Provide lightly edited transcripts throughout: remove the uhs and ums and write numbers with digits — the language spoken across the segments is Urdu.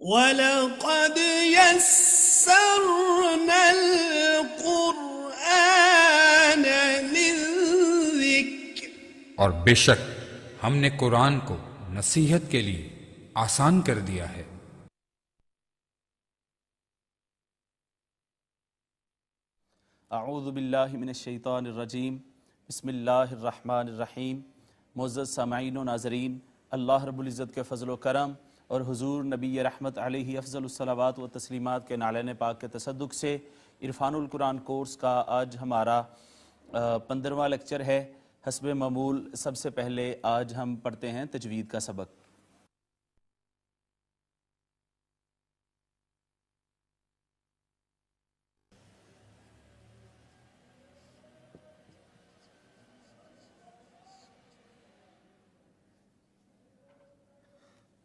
وَلَقَدْ يَسَّرْنَا الْقُرْآنَ لِلذِّكْرِ، اور بے شک ہم نے قرآن کو نصیحت کے لیے آسان کر دیا ہے۔ اعوذ باللہ من الشیطان الرجیم، بسم اللہ الرحمن الرحیم۔ معزز سامعین و ناظرین، اللہ رب العزت کے فضل و کرم اور حضور نبی رحمت علیہ افضل الصلوات و تسلیمات کے نالین پاک کے تصدق سے عرفان القرآن کورس کا آج ہمارا 15واں لیکچر ہے۔ حسب معمول سب سے پہلے آج ہم پڑھتے ہیں تجوید کا سبق۔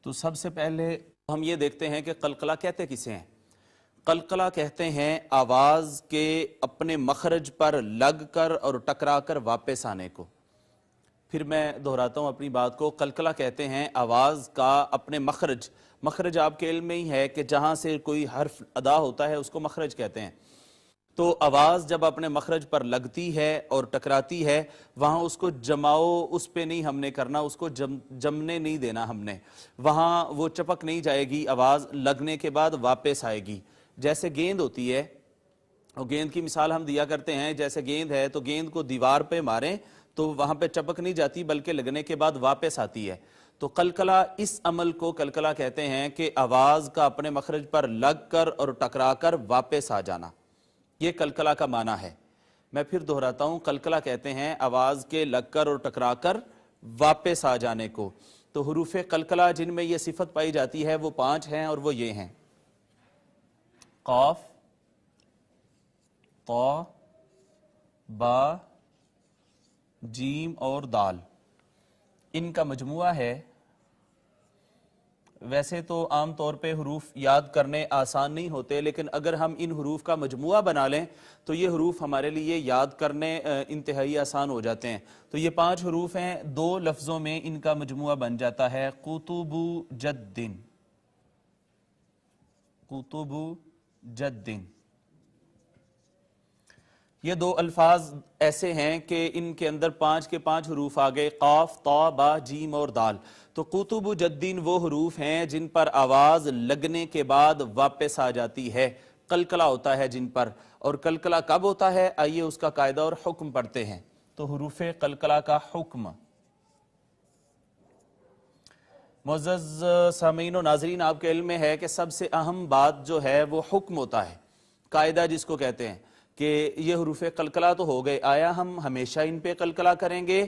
تو سب سے پہلے ہم یہ دیکھتے ہیں کہ قلقلہ کہتے کسے ہیں۔ قلقلہ کہتے ہیں آواز کے اپنے مخرج پر لگ کر اور ٹکرا کر واپس آنے کو۔ پھر میں دہراتا ہوں اپنی بات کو، قلقلہ کہتے ہیں آواز کا اپنے مخرج آپ کے علم میں ہی ہے کہ جہاں سے کوئی حرف ادا ہوتا ہے اس کو مخرج کہتے ہیں۔ تو آواز جب اپنے مخرج پر لگتی ہے اور ٹکراتی ہے، وہاں اس کو جماؤ اس پہ نہیں ہم نے کرنا، اس کو جمنے نہیں دینا ہم نے، وہاں وہ چپک نہیں جائے گی، آواز لگنے کے بعد واپس آئے گی۔ جیسے گیند ہوتی ہے، اور گیند کی مثال ہم دیا کرتے ہیں، جیسے گیند ہے تو گیند کو دیوار پہ ماریں تو وہاں پہ چپک نہیں جاتی بلکہ لگنے کے بعد واپس آتی ہے۔ تو قلقلہ، اس عمل کو قلقلہ کہتے ہیں کہ آواز کا اپنے مخرج پر لگ کر اور ٹکرا کر واپس آ جانا، یہ قلقلہ کا معنی ہے۔ میں پھر دہراتا ہوں، قلقلہ کہتے ہیں آواز کے لگ کر اور ٹکرا کر واپس آ جانے کو۔ تو حروف قلقلہ جن میں یہ صفت پائی جاتی ہے وہ 5 ہیں، اور وہ یہ ہیں: قاف، طا، با، جیم اور دال۔ ان کا مجموعہ ہے۔ ویسے تو عام طور پہ حروف یاد کرنے آسان نہیں ہوتے، لیکن اگر ہم ان حروف کا مجموعہ بنا لیں تو یہ حروف ہمارے لیے یاد کرنے انتہائی آسان ہو جاتے ہیں۔ تو یہ 5 حروف ہیں، 2 لفظوں میں ان کا مجموعہ بن جاتا ہے: قطب جدن، قطب جدن۔ یہ 2 الفاظ ایسے ہیں کہ ان کے اندر 5 کے 5 حروف آ گئے: قاف، طا، با، جیم اور دال۔ تو قطب جدین وہ حروف ہیں جن پر آواز لگنے کے بعد واپس آ جاتی ہے، قلقلہ ہوتا ہے جن پر۔ اور قلقلہ کب ہوتا ہے؟ آئیے اس کا قاعدہ اور حکم پڑھتے ہیں۔ تو حروف قلقلہ کا حکم، معزز سامعین و ناظرین، آپ کے علم میں ہے کہ سب سے اہم بات جو ہے وہ حکم ہوتا ہے، قاعدہ جس کو کہتے ہیں کہ یہ حروف قلقلہ تو ہو گئے، آیا ہم ہمیشہ ان پہ قلقلہ کریں گے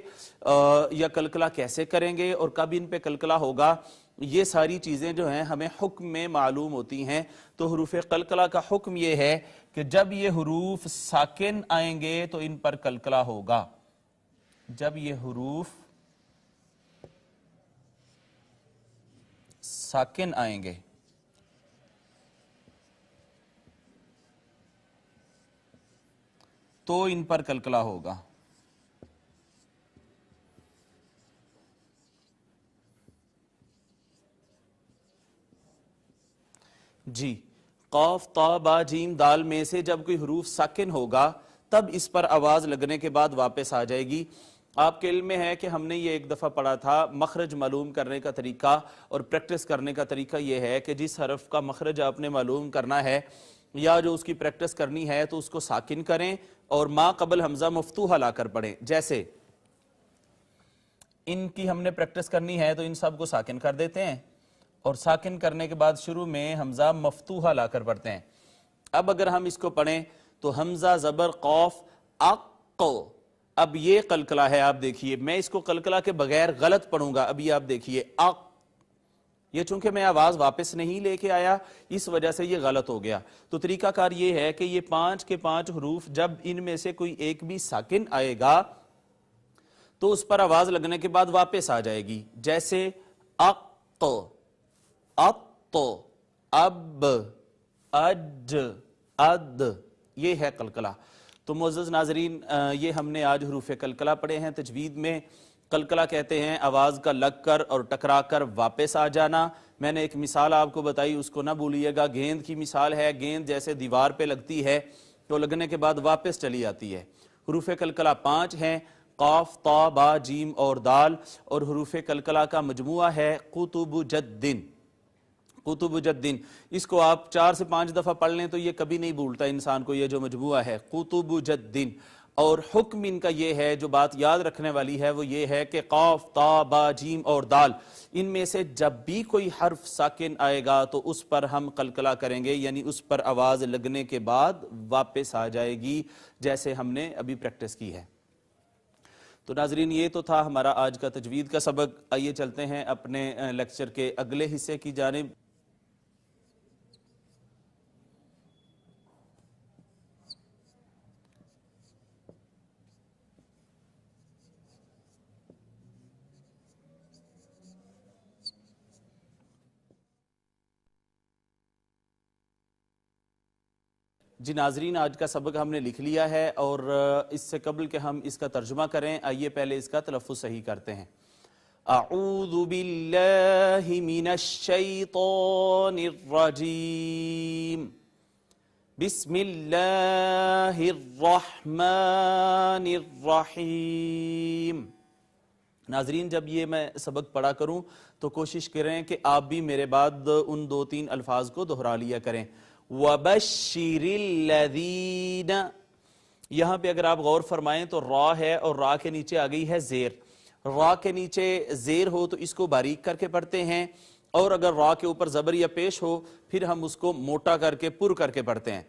یا قلقلہ کیسے کریں گے اور کب ان پہ قلقلہ ہوگا؟ یہ ساری چیزیں جو ہیں ہمیں حکم میں معلوم ہوتی ہیں۔ تو حروف قلقلہ کا حکم یہ ہے کہ جب یہ حروف ساکن آئیں گے تو ان پر قلقلہ ہوگا۔ جب یہ حروف ساکن آئیں گے تو ان پر قلقلہ ہوگا۔ جی، قاف، طا، با، جیم، دال میں سے جب کوئی حروف ساکن ہوگا تب اس پر آواز لگنے کے بعد واپس آ جائے گی۔ آپ کے علم میں ہے کہ ہم نے یہ ایک دفعہ پڑھا تھا، مخرج معلوم کرنے کا طریقہ اور پریکٹس کرنے کا طریقہ یہ ہے کہ جس حرف کا مخرج آپ نے معلوم کرنا ہے یا جو اس کی پریکٹس کرنی ہے تو اس کو ساکن کریں اور ما قبل حمزہ مفتوحہ لا کر پڑھیں۔ جیسے ان کی ہم نے پریکٹس کرنی ہے تو ان سب کو ساکن کر دیتے ہیں اور ساکن کرنے کے بعد شروع میں حمزہ مفتوحہ لا کر پڑھتے ہیں۔ اب اگر ہم اس کو پڑھیں تو حمزہ زبر قوف اق، اب یہ قلقلہ ہے۔ آپ دیکھیے میں اس کو قلقلہ کے بغیر غلط پڑھوں گا، ابھی آپ دیکھیے اق، یہ چونکہ میں آواز واپس نہیں لے کے آیا اس وجہ سے یہ غلط ہو گیا۔ تو طریقہ کار یہ ہے کہ یہ 5 کے 5 حروف جب ان میں سے کوئی ایک بھی ساکن آئے گا تو اس پر آواز لگنے کے بعد واپس آ جائے گی۔ جیسے اق، اط، اب، اج، اد، یہ ہے قلقلہ۔ تو معزز ناظرین، یہ ہم نے آج حروف قلقلہ پڑھے ہیں۔ تجوید میں قلقلہ کہتے ہیں آواز کا لگ کر اور ٹکرا کر واپس آ جانا۔ میں نے ایک مثال آپ کو بتائی، اس کو نہ بھولیے گا. گیند کی مثال ہے، گیند جیسے دیوار پہ لگتی ہے تو لگنے کے بعد واپس چلی آتی ہے. حروف قلقلہ 5 ہیں، قاف، طا، با، جیم اور دال، اور حروف قلقلہ کا مجموعہ ہے قطب جدن. قطب جدن، اس کو آپ 4 سے 5 دفعہ پڑھ لیں تو یہ کبھی نہیں بھولتا انسان کو، یہ جو مجموعہ ہے قطب جدن. اور حکم ان کا یہ ہے، جو بات یاد رکھنے والی ہے وہ یہ ہے کہ قاف، طا، با، جیم اور دال، ان میں سے جب بھی کوئی حرف ساکن آئے گا تو اس پر ہم قلقلہ کریں گے، یعنی اس پر آواز لگنے کے بعد واپس آ جائے گی، جیسے ہم نے ابھی پریکٹس کی ہے. تو ناظرین، یہ تو تھا ہمارا آج کا تجوید کا سبق. آئیے چلتے ہیں اپنے لیکچر کے اگلے حصے کی جانب. جی ناظرین، آج کا سبق ہم نے لکھ لیا ہے، اور اس سے قبل کہ ہم اس کا ترجمہ کریں، آئیے پہلے اس کا تلفظ صحیح کرتے ہیں. اعوذ باللہ من الشیطان الرجیم، بسم اللہ الرحمن الرحیم. ناظرین، جب یہ میں سبق پڑھا کروں تو کوشش کریں کہ آپ بھی میرے بعد ان 2-3 الفاظ کو دہرا لیا کریں. وَبَشِّرِ الَّذِينَ، یہاں پہ اگر آپ غور فرمائیں تو را ہے اور را کے نیچے آ گئی ہے زیر. را کے نیچے زیر ہو تو اس کو باریک کر کے پڑھتے ہیں، اور اگر را کے اوپر زبر یا پیش ہو پھر ہم اس کو موٹا کر کے پر کر کے پڑھتے ہیں.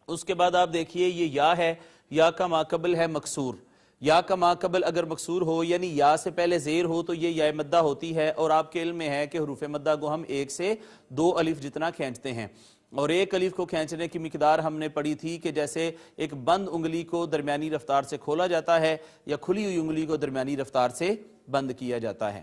اس کے بعد آپ دیکھیے یہ یا ہے، یا کا ماقبل ہے مکسور. یا کا ماقبل اگر مکسور ہو یعنی یا سے پہلے زیر ہو تو یہ یا مدہ ہوتی ہے، اور آپ کے علم میں ہے کہ حروف مدہ کو ہم 1 سے 2 الف جتنا کھینچتے ہیں. اور 1 الف کو کھینچنے کی مقدار ہم نے پڑھی تھی کہ جیسے ایک بند انگلی کو درمیانی رفتار سے کھولا جاتا ہے یا کھلی ہوئی انگلی کو درمیانی رفتار سے بند کیا جاتا ہے.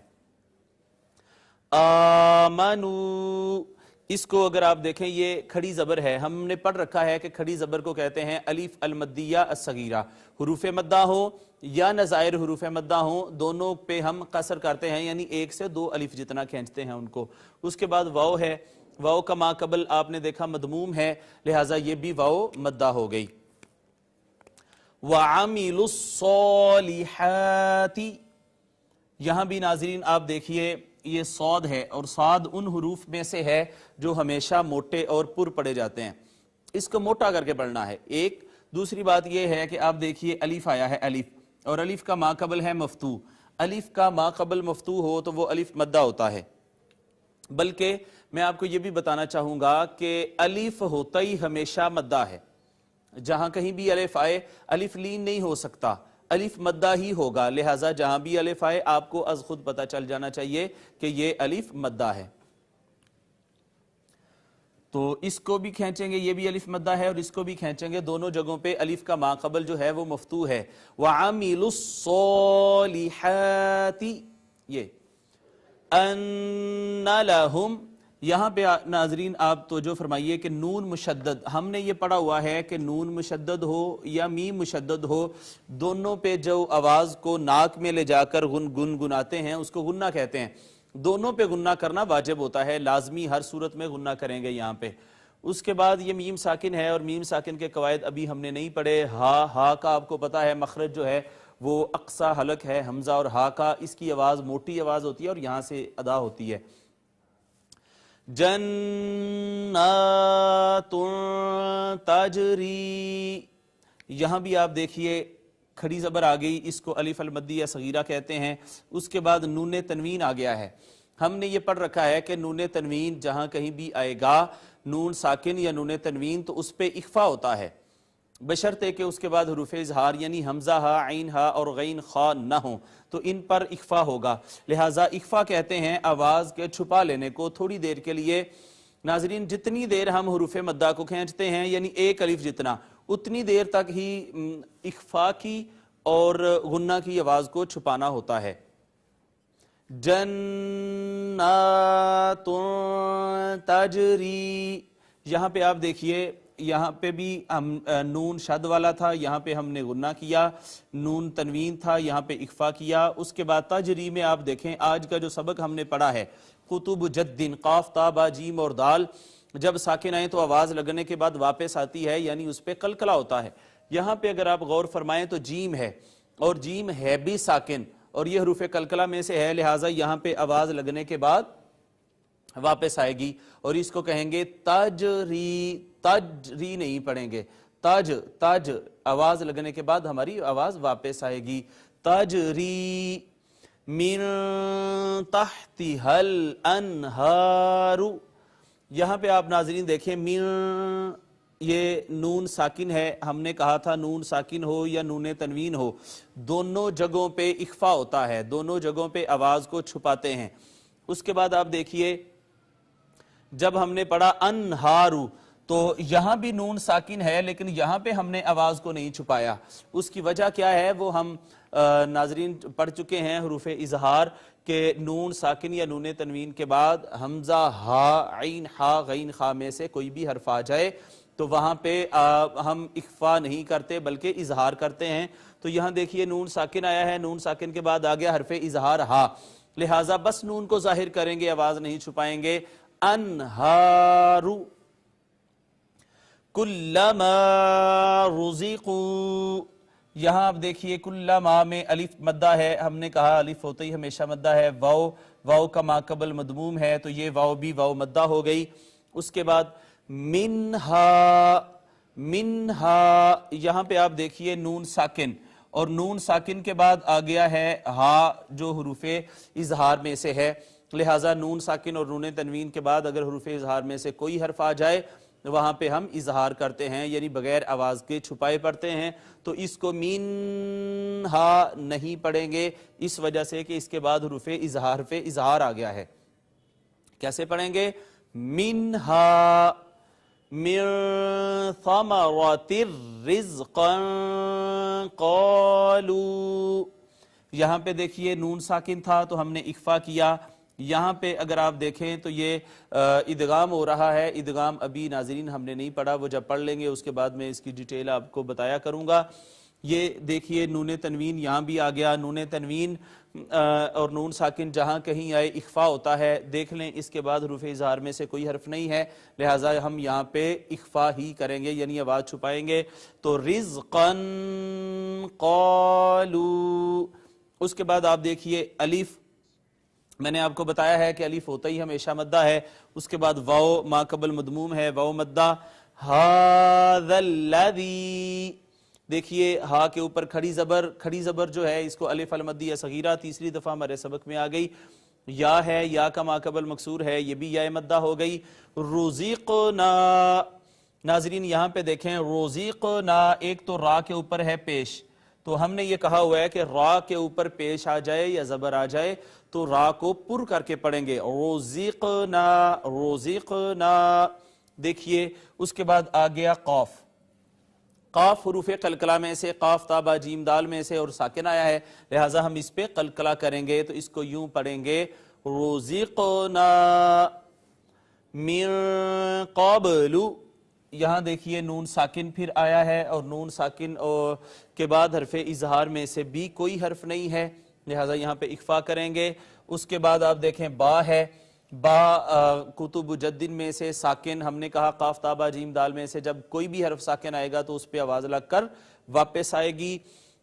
آمنو، اس کو اگر آپ دیکھیں یہ کھڑی زبر ہے. ہم نے پڑھ رکھا ہے کہ کھڑی زبر کو کہتے ہیں الف المدیہ الصغیرہ. حروف مدہ ہو یا نظائر حروف مدہ ہو، دونوں پہ ہم قصر کرتے ہیں، یعنی 1 سے 2 الف جتنا کھینچتے ہیں ان کو. اس کے بعد واو ہے. واو کا ماقبل آپ نے دیکھا مدموم ہے، لہٰذا یہ بھی واو مدہ ہو گئی. وَعَمِلُوا الصَّالِحَاتِ، یہاں بھی ناظرین آپ دیکھیے یہ صاد ہے، اور صاد ان حروف میں سے ہے جو ہمیشہ موٹے اور پر پڑے جاتے ہیں. اس کو موٹا کر کے پڑھنا ہے. ایک دوسری بات یہ ہے کہ آپ دیکھیے الف آیا ہے، الف، اور الف کا ماقبل ہے مفتوح. الف کا ماقبل مفتوح ہو تو وہ الف مدہ ہوتا ہے. بلکہ میں آپ کو یہ بھی بتانا چاہوں گا کہ الف ہوتا ہی ہمیشہ مدہ ہے. جہاں کہیں بھی الف آئے الف لین نہیں ہو سکتا، الف مدہ ہی ہوگا. لہٰذا جہاں بھی الف آئے آپ کو از خود پتہ چل جانا چاہیے کہ یہ الف مدہ ہے. تو اس کو بھی کھینچیں گے، یہ بھی الف مدہ ہے، اور اس کو بھی کھینچیں گے. دونوں جگہوں پہ الف کا ماقبل جو ہے وہ مفتوح ہے. وَعَمِلُوا الصَّالِحَاتِ، یہ ان لہم، یہاں پہ ناظرین آپ توجہ فرمائیے کہ نون مشدد، ہم نے یہ پڑھا ہوا ہے کہ نون مشدد ہو یا میم مشدد ہو، دونوں پہ جو آواز کو ناک میں لے جا کر گنگناتے ہیں اس کو غنہ کہتے ہیں. دونوں پہ غنہ کرنا واجب ہوتا ہے، لازمی ہر صورت میں غنہ کریں گے یہاں پہ. اس کے بعد یہ میم ساکن ہے، اور میم ساکن کے قواعد ابھی ہم نے نہیں پڑھے. ہا کا آپ کو پتا ہے مخرج جو ہے وہ اقصا حلق ہے حمزہ اور ہا کا، اس کی آواز موٹی آواز ہوتی ہے اور یہاں سے ادا ہوتی ہے. جنات تجری، یہاں بھی آپ دیکھیے کھڑی زبر آ گئی، اس کو الف المدیہ صغیرہ کہتے ہیں. اس کے بعد نون تنوین آ گیا ہے. ہم نے یہ پڑھ رکھا ہے کہ نون تنوین جہاں کہیں بھی آئے گا، نون ساکن یا نون تنوین، تو اس پہ اخفا ہوتا ہے، بشرطے کہ اس کے بعد حروف اظہار یعنی حمزہ ہا، عین ہا اور غین خا نہ ہوں، تو ان پر اخفا ہوگا. لہٰذا اخفا کہتے ہیں آواز کے چھپا لینے کو تھوڑی دیر کے لیے. ناظرین جتنی دیر ہم حروف مدہ کو کھینچتے ہیں یعنی 1 الف جتنا، اتنی دیر تک ہی اخفا کی اور غنہ کی آواز کو چھپانا ہوتا ہے. جنات تجری، یہاں پہ آپ دیکھیے یہاں پہ بھی ہم نون شد والا تھا، یہاں پہ ہم نے غنہ کیا، نون تنوین تھا، یہاں پہ اخفا کیا۔ اس کے بعد تجری میں آپ دیکھیں آج کا جو سبق ہم نے پڑھا ہے کتب جدن، قاف تا با جیم اور دال جب ساکن آئیں تو آواز لگنے کے بعد واپس آتی ہے، یعنی اس پہ قلقلہ ہوتا ہے۔ یہاں پہ اگر آپ غور فرمائیں تو جیم ہے اور جیم ہے بھی ساکن اور یہ حروف قلقلہ میں سے ہے، لہٰذا یہاں پہ آواز لگنے کے بعد واپس آئے گی اور اس کو کہیں گے تجری، تجری نہیں پڑھیں گے، تج، تج آواز لگنے کے بعد ہماری آواز واپس آئے گی۔ تجری من تحتها الانہار، یہاں پہ آپ ناظرین دیکھیں من، یہ نون ساکن ہے، ہم نے کہا تھا نون ساکن ہو یا نون تنوین ہو دونوں جگہوں پہ اخفا ہوتا ہے، دونوں جگہوں پہ آواز کو چھپاتے ہیں۔ اس کے بعد آپ دیکھیے جب ہم نے پڑھا انہارو تو یہاں بھی نون ساکن ہے لیکن یہاں پہ ہم نے آواز کو نہیں چھپایا، اس کی وجہ کیا ہے وہ ہم ناظرین پڑھ چکے ہیں، حروف اظہار کہ نون ساکن یا نون تنوین کے بعد حمزہ ہا عین ہا غین خا میں سے کوئی بھی حرف آ جائے تو وہاں پہ ہم اخفا نہیں کرتے بلکہ اظہار کرتے ہیں۔ تو یہاں دیکھیے نون ساکن آیا ہے، نون ساکن کے بعد آ گیا حرف اظہار ہا، لہٰذا بس نون کو ظاہر کریں گے، آواز نہیں چھپائیں گے۔ انہارو کلما رزقوا، یہاں آپ دیکھیے کلما میں الف مدہ ہے، ہم نے کہا الف ہوتا ہی ہمیشہ مدہ ہے، واو، واو کا ما قبل مدموم ہے تو یہ واو بھی واو مدہ ہو گئی۔ اس کے بعد منہا، منہا یہاں پہ آپ دیکھیے نون ساکن اور نون ساکن کے بعد آ گیا ہے ہا جو حروف اظہار میں سے ہے، لہٰذا نون ساکن اور نون تنوین کے بعد اگر حروف اظہار میں سے کوئی حرف آ جائے وہاں پہ ہم اظہار کرتے ہیں، یعنی بغیر آواز کے چھپائے پڑھتے ہیں۔ تو اس کو منہا نہیں پڑھیں گے اس وجہ سے کہ اس کے بعد حروف اظہار پہ اظہار آ گیا ہے۔ کیسے پڑھیں گے؟ منہا من ثمرات رزقا قالوا، یہاں پہ دیکھیے نون ساکن تھا تو ہم نے اخفا کیا، یہاں پہ اگر آپ دیکھیں تو یہ ادغام ہو رہا ہے، ادغام ابھی ناظرین ہم نے نہیں پڑھا، وہ جب پڑھ لیں گے اس کے بعد میں اس کی ڈیٹیل آپ کو بتایا کروں گا۔ یہ دیکھیے نون تنوین یہاں بھی آ گیا، نون تنوین اور نون ساکن جہاں کہیں آئے اخفا ہوتا ہے، دیکھ لیں اس کے بعد حروف اظہار میں سے کوئی حرف نہیں ہے، لہٰذا ہم یہاں پہ اخفا ہی کریں گے یعنی آواز چھپائیں گے۔ تو رزقا قالوا، اس کے بعد آپ دیکھیے الف، میں نے آپ کو بتایا ہے کہ الف ہوتا ہی ہمیشہ مدہ ہے، اس کے بعد واو ما قبل مدموم ہے، واو مدہ۔ ھذا الذی، دیکھیے ہا کے اوپر کھڑی زبر، کھڑی زبر جو ہے اس کو الف المدیہ صغیرہ تیسری دفعہ ہمارے سبق میں آ گئی، یا ہے، یا کا ما قبل مکسور ہے، یہ بھی یا مدہ ہو گئی۔ رزقنا، ناظرین یہاں پہ دیکھیں رزقنا، ایک تو را کے اوپر ہے پیش، تو ہم نے یہ کہا ہوا ہے کہ را کے اوپر پیش آ جائے یا زبر آ جائے تو را کو پر کر کے پڑھیں گے، رزقنا، رزقنا۔ دیکھیے اس کے بعد آ گیا قاف، قاف حروف قلقلہ میں سے، قاف تا با جیم دال میں سے اور ساکن آیا ہے، لہٰذا ہم اس پہ قلقلہ کریں گے تو اس کو یوں پڑھیں گے رزقنا من قبل۔ یہاں دیکھیے نون ساکن پھر آیا ہے اور نون ساکن کے بعد حرف اظہار میں سے بھی کوئی حرف نہیں ہے، لہٰذا یہاں پہ اخفا کریں گے۔ اس کے بعد آپ دیکھیں با ہے، با کتب جدن میں سے ساکن، ہم نے کہا قاف تا با جیم دال میں سے جب کوئی بھی حرف ساکن آئے گا تو اس پہ آواز لگ کر واپس آئے گی،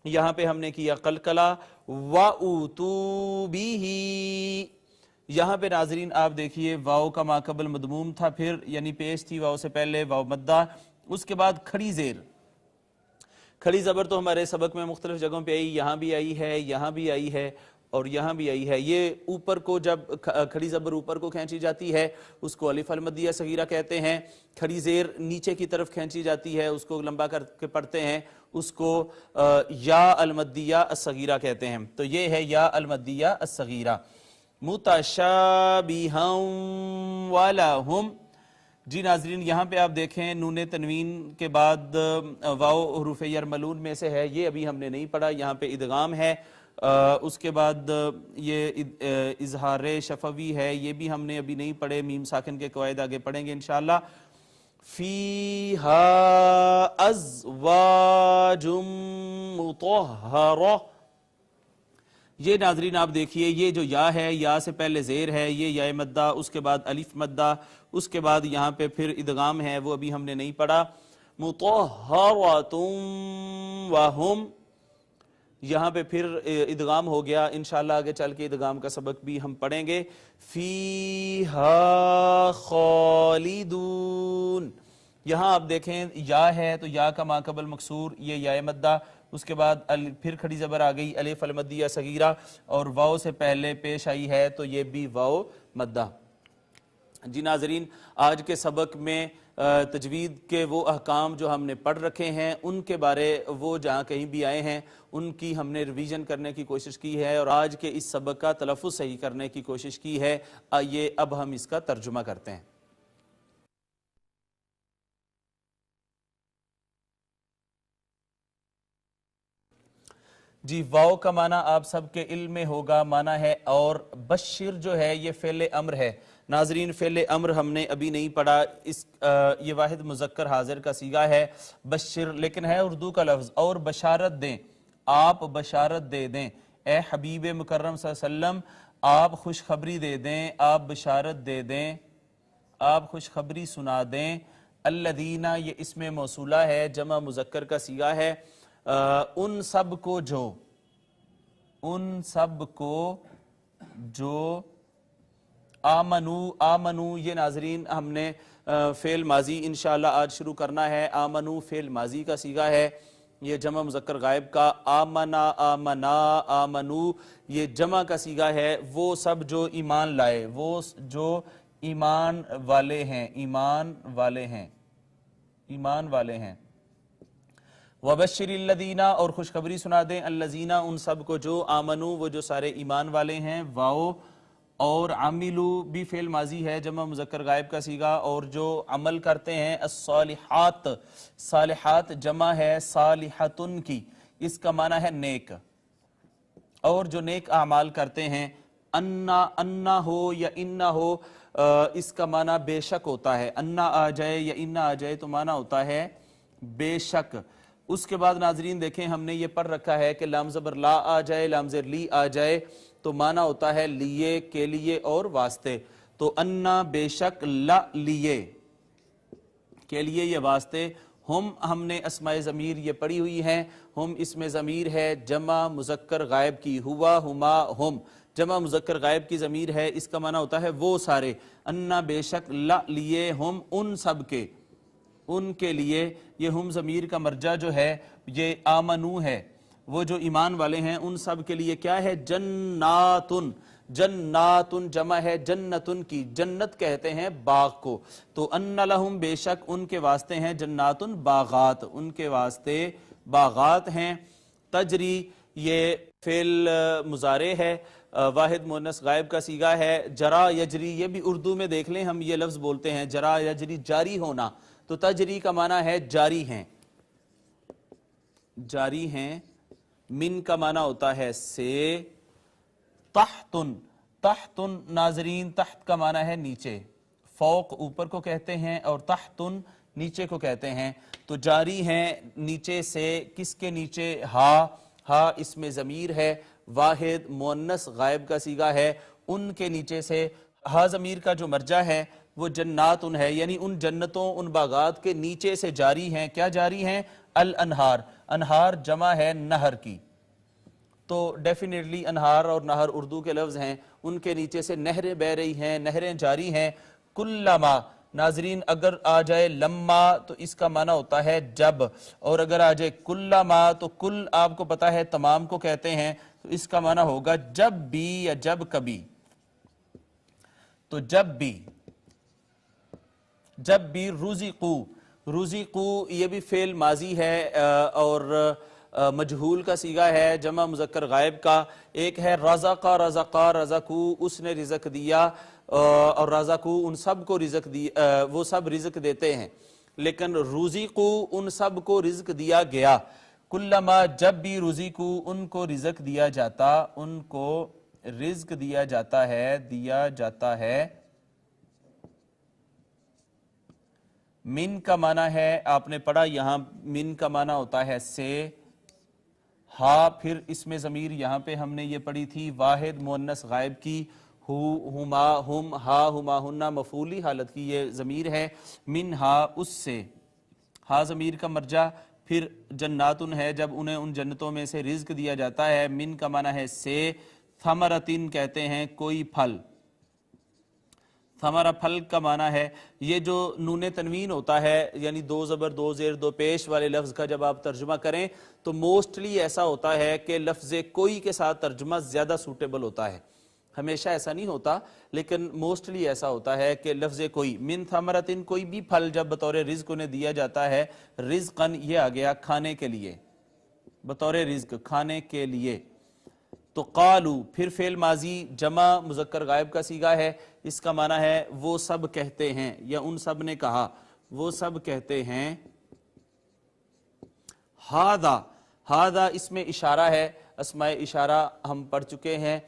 یہاں پہ ہم نے کیا قلقلہ۔ وَأُوتُوا بِهِ، یہاں پہ ناظرین آپ دیکھیے واو کا ما قبل مدموم تھا، پھر یعنی پیش تھی واو سے پہلے، واو مدہ، اس کے بعد کھڑی زیر، کھڑی زبر تو ہمارے سبق میں مختلف جگہوں پہ آئی، یہاں بھی آئی ہے، یہاں بھی آئی ہے اور یہاں بھی آئی ہے۔ یہ اوپر کو جب کھڑی زبر اوپر کو کھینچی جاتی ہے اس کو الف المدیہ صغیرہ کہتے ہیں، کھڑی زیر نیچے کی طرف کھینچی جاتی ہے اس کو لمبا کر کے پڑھتے ہیں، اس کو یا المدیہ الصغیرہ کہتے ہیں۔ تو یہ ہے یا المدیہ الصغیرہ۔ متشابہا ولہم، جی ناظرین یہاں پہ آپ دیکھیں نون تنوین کے بعد واو حروف یرملون میں سے ہے، یہ ابھی ہم نے نہیں پڑھا، یہاں پہ ادغام ہے۔ اس کے بعد یہ اظہار شفوی ہے، یہ بھی ہم نے ابھی نہیں پڑھے، میم ساکن کے قواعد آگے پڑھیں گے انشاءاللہ۔ فیہا ازواج مطہرہ. یہ ناظرین آپ دیکھیے، یہ جو یا ہے، یا سے پہلے زیر ہے، یہ یا مدہ، اس کے بعد الف مدہ، اس کے بعد یہاں پہ پھر ادغام ہے، وہ ابھی ہم نے نہیں پڑھا. مطہرۃ وہم، یہاں پہ پھر ادغام ہو گیا. انشاءاللہ آگے چل کے ادغام کا سبق بھی ہم پڑھیں گے. فیہا خالدون. یہاں آپ دیکھیں یا ہے تو یا کا ما قبل مکسور، یہ یا مدہ، اس کے بعد پھر کھڑی زبر آ گئی الف المدیہ صغیرہ، اور واو سے پہلے پیش آئی ہے تو یہ بھی واو مدہ. جی ناظرین، آج کے سبق میں تجوید کے وہ احکام جو ہم نے پڑھ رکھے ہیں ان کے بارے وہ جہاں کہیں بھی آئے ہیں ان کی ہم نے ریویژن کرنے کی کوشش کی ہے، اور آج کے اس سبق کا تلفظ صحیح کرنے کی کوشش کی ہے. آئیے اب ہم اس کا ترجمہ کرتے ہیں. جی، واو کا معنی آپ سب کے علم میں ہوگا، معنی ہے اور. بشر جو ہے یہ فعل امر ہے. ناظرین فعل امر ہم نے ابھی نہیں پڑھا، یہ واحد مذکر حاضر کا صیغہ ہے بشر، لیکن ہے اردو کا لفظ. اور بشارت دیں، آپ بشارت دے دیں. اے حبیب مکرم صلی اللہ علیہ وسلم آپ خوشخبری دے دیں، آپ بشارت دے دیں، آپ خوشخبری سنا دیں. الذین یہ اسم موصولہ ہے، جمع مذکر کا صیغہ ہے. ان سب کو جو، ان سب کو جو آمنو یہ ناظرین ہم نے فعل ماضی انشاءاللہ آج شروع کرنا ہے. آمنو فعل ماضی کا صیغہ ہے، یہ جمع مذکر غائب کا. آمنا آمنا آمنو یہ جمع کا صیغہ ہے. وہ سب جو ایمان لائے، وہ جو ایمان والے ہیں، ایمان والے ہیں، ایمان والے ہیں. وَبَشِّرِ الَّذِينَ اور خوشخبری سنا دیں الَّذِينَ ان سب کو جو آمنو وہ جو سارے ایمان والے ہیں. واو اور عاملو بھی فعل ماضی ہے، جمع مذکر غائب کا صیغہ. اور جو عمل کرتے ہیں الصالحات، صالحات جمع ہے صالحتن کی، اس کا معنی ہے نیک. اور جو نیک اعمال کرتے ہیں انا ہو یا انا ہو، اس کا معنی بے شک ہوتا ہے. انا آ جائے یا انا آ جائے تو معنی ہوتا ہے بے شک. اس کے بعد ناظرین دیکھیں ہم نے یہ پڑھ رکھا ہے کہ لام زبر لا آ جائے، لام زبر لی آ جائے تو معنی ہوتا ہے لیے، کے لیے اور واسطے. تو انا بے شک، لا لیے کے لیے یہ واسطے. ہم نے اسماء ضمیر یہ پڑھی ہوئی ہیں. ہم اسم ضمیر ہے جمع مذکر غائب کی. ہوا ہما ہم جمع مذکر غائب کی ضمیر ہے، اس کا معنی ہوتا ہے وہ سارے. انا بے شک، لا لیے ہم ان سب کے، ان کے لیے. یہ ہم ضمیر کا مرجع جو ہے یہ آمنو ہے، وہ جو ایمان والے ہیں ان سب کے لیے کیا ہے؟ جناتن. جناتن جمع ہے جنتن کی، جنت کہتے ہیں باغ کو. تو ان لہم بے شک ان کے واسطے ہیں جناتن باغات، ان کے واسطے باغات ہیں. تجری یہ فعل مضارع ہے، واحد مؤنث غائب کا صیغہ ہے. جرا یجری یہ بھی اردو میں دیکھ لیں ہم یہ لفظ بولتے ہیں جرا یجری جاری ہونا، تو تجری کا معنی ہے جاری ہیں، جاری ہیں. من کا معنی ہوتا ہے سے. تحتن، تحتن ناظرین تحت کا معنی ہے نیچے. فوق اوپر کو کہتے ہیں اور تحتن نیچے کو کہتے ہیں. تو جاری ہیں نیچے سے، کس کے نیچے؟ ہا. ہا اسم ضمیر ہے، واحد مؤنث غائب کا صیغہ ہے، ان کے نیچے سے. ہا ضمیر کا جو مرجع ہے وہ جناتن ہے، یعنی ان جنتوں ان باغات کے نیچے سے جاری ہیں. کیا جاری ہیں؟ الانہار. انہار جمع ہے نہر کی، تو ڈیفینیٹلی انہار اور نہر اردو کے لفظ ہیں، ان کے نیچے سے نہریں بہ رہی ہیں، نہریں جاری ہیں. کلما ناظرین اگر آ جائے لما تو اس کا معنی ہوتا ہے جب، اور اگر آ جائے کلما تو کل آپ کو پتا ہے تمام کو کہتے ہیں، تو اس کا معنی ہوگا جب بھی یا جب کبھی. تو جب بھی، جب بھی. رزقو، رزقو یہ بھی فعل ماضی ہے اور مجہول کا صیغہ ہے جمع مذکر غائب کا. ایک ہے رزقا، رزقا رزقو اس نے رزق دیا، اور رزقو ان سب کو رزق دیا، وہ سب رزق دیتے ہیں. لیکن رزقو ان سب کو رزق دیا گیا. کلما جب بھی رزقو ان کو رزق دیا جاتا، ان کو رزق دیا جاتا ہے، دیا جاتا ہے. من کا معنی ہے آپ نے پڑھا یہاں من کا معنی ہوتا ہے سے، ہا پھر اس میں ضمیر یہاں پہ ہم نے یہ پڑھی تھی واحد مؤنث غائب کی، ہما ہم ہا ہما ہنہ مفعولی حالت کی یہ ضمیر ہے، من ہا اس سے، ہا ضمیر کا مرجع، پھر جناتن ہے جب انہیں ان جنتوں میں سے رزق دیا جاتا ہے، من کا معنی ہے سے، ثمرتن کہتے ہیں کوئی پھل، ثمرہ پھل کا معنی ہے، یہ جو نون تنوین ہوتا ہے یعنی دو زبر دو زیر دو پیش والے لفظ کا جب آپ ترجمہ کریں تو موسٹلی ایسا ہوتا ہے کہ لفظ کوئی کے ساتھ ترجمہ زیادہ سوٹیبل ہوتا ہے، ہمیشہ ایسا نہیں ہوتا لیکن موسٹلی ایسا ہوتا ہے کہ لفظ کوئی، من ثمرتن کوئی بھی پھل جب بطور رزق انہیں دیا جاتا ہے، رزقن یہ آ گیا کھانے کے لیے، بطور رزق کھانے کے لیے، تو قالو پھر فعل ماضی جمع مذکر غائب کا صیغہ ہے، اس کا معنی ہے وہ سب کہتے ہیں یا ان سب نے کہا، وہ سب کہتے ہیں، ہاذا ہاذا اس میں اشارہ ہے، اسماء اشارہ ہم پڑھ چکے ہیں،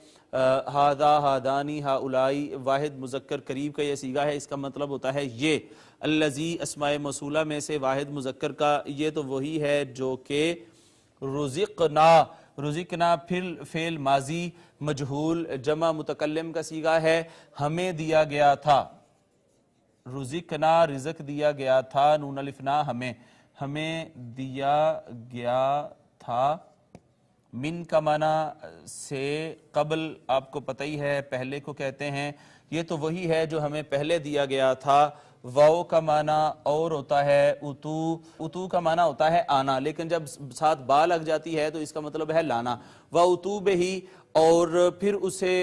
ہاذا ہادانی ہاولائی واحد مذکر قریب کا یہ صیغہ ہے، اس کا مطلب ہوتا ہے یہ، الذی اسماء موصولہ میں سے واحد مذکر کا یہ تو وہی ہے جو کہ رزقنا، رزقنا پھر فعل ماضی مجہول جمع متکلم کا صیغہ ہے، ہمیں دیا گیا تھا، رزقنا رزق دیا گیا تھا، نون الف نا ہمیں دیا گیا تھا، من کا معنی سے قبل آپ کو پتہ ہی ہے پہلے کو کہتے ہیں، یہ تو وہی ہے جو ہمیں پہلے دیا گیا تھا، واو کا معنی اور ہوتا ہے اتو، اتو کا معنی ہوتا ہے آنا لیکن جب ساتھ با لگ جاتی ہے تو اس کا مطلب ہے لانا، وَأُتُوا بِهِ اور پھر اسے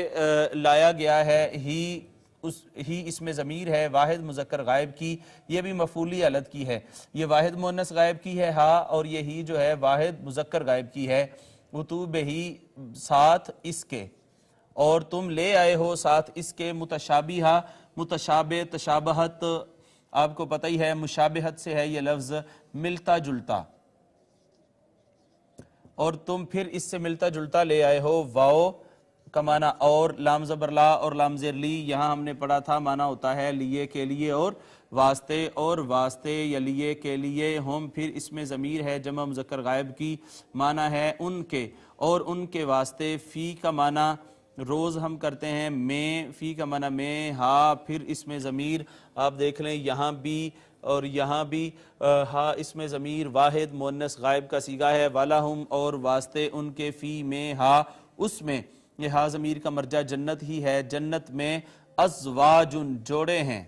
لایا گیا ہے، ہی اس میں ضمیر ہے واحد مذکر غائب کی، یہ بھی مفعولی حالت کی ہے، یہ واحد مؤنث غائب کی ہے ہا اور یہ ہی جو ہے واحد مذکر غائب کی ہے، اتو بہی ساتھ اس کے، اور تم لے آئے ہو ساتھ اس کے، متشابہہ متشابہ تشابہت آپ کو پتہ ہی ہے مشابہت سے ہے یہ لفظ ملتا جلتا، اور تم پھر اس سے ملتا جلتا لے آئے ہو، واو کا معنی اور، لام زبر لا اور لام زیر لی یہاں ہم نے پڑھا تھا معنی ہوتا ہے لیے کے لیے اور واسطے یا لیے کے لیے، ہم پھر اس میں ضمیر ہے جمع مذکر غائب کی، معنی ہے ان کے اور ان کے واسطے، فی کا معنی روز ہم کرتے ہیں، میں فی کا معنی میں، ہا پھر اس میں ضمیر آپ دیکھ لیں یہاں بھی اور یہاں بھی، ہا اس میں ضمیر واحد مؤنث غائب کا صیغہ ہے، وَلَهُمْ اور واسطے ان کے، فی میں ہا اس میں، یہ ہا ضمیر کا مرجع جنت ہی ہے، جنت میں ازواجن جوڑے ہیں،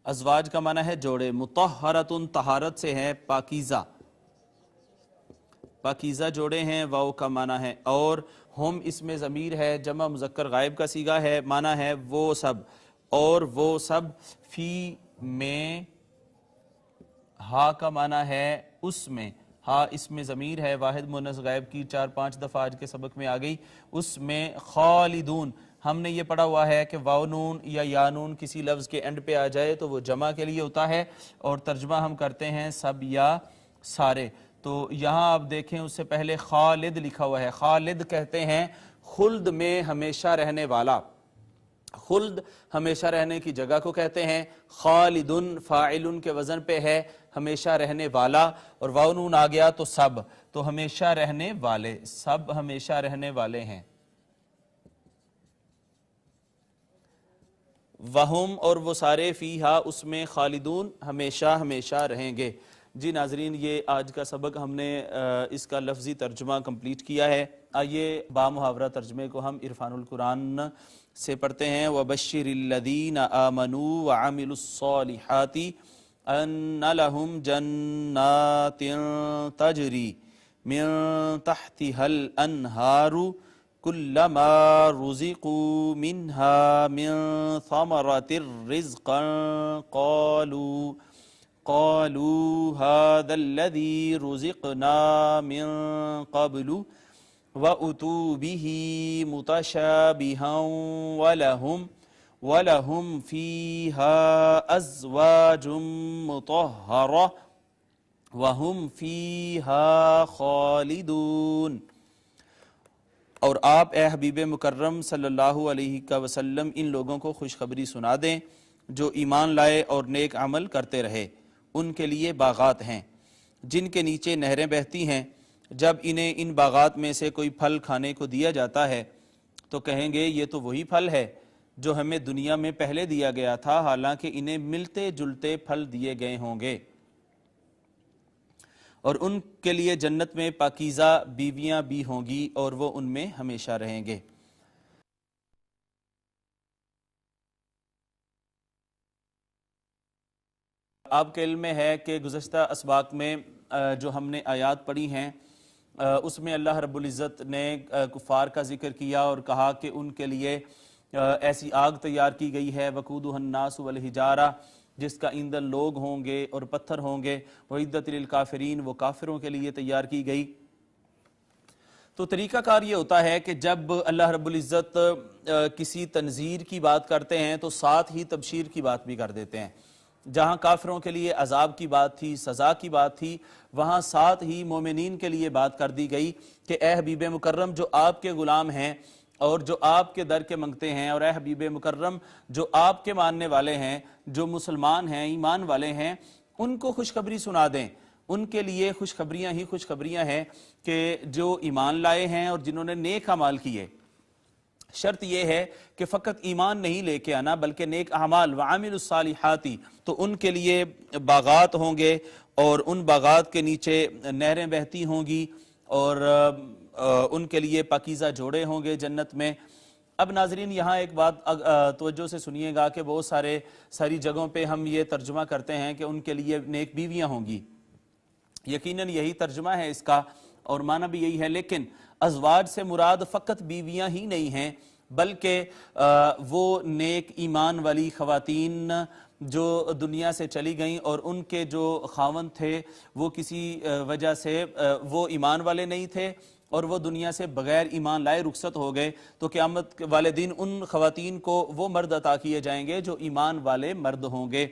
ازواج کا معنی ہے جوڑے، مطہرتن طہارت سے ہے پاکیزہ، پاکیزہ جوڑے ہیں، واو کا معنی ہے اور، ہم اس میں ضمیر ہے جمع مذکر غائب کا صیغہ ہے، معنی ہے وہ سب، اور وہ سب، فی میں ہا کا معنی ہے اس میں، ہا اس میں ضمیر ہے واحد مؤنث غائب کی، 4-5 دفعہ آج کے سبق میں آ گئی، اس میں خالدون، ہم نے یہ پڑھا ہوا ہے کہ واو نون یا یا نون کسی لفظ کے اینڈ پہ آ جائے تو وہ جمع کے لیے ہوتا ہے اور ترجمہ ہم کرتے ہیں سب یا سارے، تو یہاں آپ دیکھیں اس سے پہلے خالد لکھا ہوا ہے، خالد کہتے ہیں خلد میں ہمیشہ رہنے والا، خلد ہمیشہ رہنے کی جگہ کو کہتے ہیں، خالدن فاعلن کے وزن پہ ہے ہمیشہ رہنے والا، اور واو نون آ گیا تو سب، تو ہمیشہ رہنے والے، سب ہمیشہ رہنے والے ہیں، وہم اور وہ سارے، فیہا اس میں، خالدون ہمیشہ ہمیشہ رہیں گے۔ جی ناظرین یہ آج کا سبق ہم نے اس کا لفظی ترجمہ کمپلیٹ کیا ہے، آئیے با محاورہ ترجمے کو ہم عرفان القرآن سے پڑھتے ہیں، وَبَشِّرِ الَّذِينَ آمَنُوا وَعَمِلُوا الصَّالِحَاتِ أَنَّ لَهُمْ جَنَّاتٍ تَجْرِي مِن تَحْتِهَا الْأَنْهَارُ كُلَّمَا رُزِقُوا مِنْهَا مِن ثَمَرَةٍ رِزْقًا قالوا هذا الذي رزقنا من قبل وأتوا به متشابها ولهم فيها أزواج مطهرة وهم فيها خالدون۔ اور آپ اے حبیب مکرم صلی اللہ علیہ وسلم ان لوگوں کو خوشخبری سنا دیں جو ایمان لائے اور نیک عمل کرتے رہے، ان کے لیے باغات ہیں جن کے نیچے نہریں بہتی ہیں۔ جب انہیں ان باغات میں سے کوئی پھل کھانے کو دیا جاتا ہے تو کہیں گے یہ تو وہی پھل ہے جو ہمیں دنیا میں پہلے دیا گیا تھا، حالانکہ انہیں ملتے جلتے پھل دیے گئے ہوں گے۔ اور ان کے لیے جنت میں پاکیزہ بیویاں بھی ہوں گی اور وہ ان میں ہمیشہ رہیں گے۔ آپ کے علم میں ہے کہ گزشتہ اسباق میں جو ہم نے آیات پڑھی ہیں اس میں اللہ رب العزت نے کفار کا ذکر کیا اور کہا کہ ان کے لیے ایسی آگ تیار کی گئی ہے وقودها الناس والحجارہ، جس کا ایندھن لوگ ہوں گے اور پتھر ہوں گے، وعدت للکافرین، وہ کافروں کے لیے تیار کی گئی۔ تو طریقہ کار یہ ہوتا ہے کہ جب اللہ رب العزت کسی تنذیر کی بات کرتے ہیں تو ساتھ ہی تبشیر کی بات بھی کر دیتے ہیں۔ جہاں کافروں کے لیے عذاب کی بات تھی، سزا کی بات تھی، وہاں ساتھ ہی مومنین کے لیے بات کر دی گئی کہ اے حبیب مکرم جو آپ کے غلام ہیں اور جو آپ کے در کے منگتے ہیں، اور اے حبیب مکرم جو آپ کے ماننے والے ہیں، جو مسلمان ہیں، ایمان والے ہیں، ان کو خوشخبری سنا دیں۔ ان کے لیے خوشخبریاں ہی خوشخبریاں ہیں کہ جو ایمان لائے ہیں اور جنہوں نے نیک اعمال کیے۔ شرط یہ ہے کہ فقط ایمان نہیں لے کے آنا بلکہ نیک اعمال وعامل الصالحات، تو ان کے لیے باغات ہوں گے اور ان باغات کے نیچے نہریں بہتی ہوں گی اور ان کے لیے پاکیزہ جوڑے ہوں گے جنت میں۔ اب ناظرین یہاں ایک بات توجہ سے سنیے گا کہ بہت ساری جگہوں پہ ہم یہ ترجمہ کرتے ہیں کہ ان کے لیے نیک بیویاں ہوں گی، یقیناً یہی ترجمہ ہے اس کا اور معنی بھی یہی ہے، لیکن ازواج سے مراد فقط بیویاں ہی نہیں ہیں بلکہ وہ نیک ایمان والی خواتین جو دنیا سے چلی گئیں اور ان کے جو خاوند تھے وہ کسی وجہ سے وہ ایمان والے نہیں تھے اور وہ دنیا سے بغیر ایمان لائے رخصت ہو گئے، تو قیامت والے دن ان خواتین کو وہ مرد عطا کیے جائیں گے جو ایمان والے مرد ہوں گے۔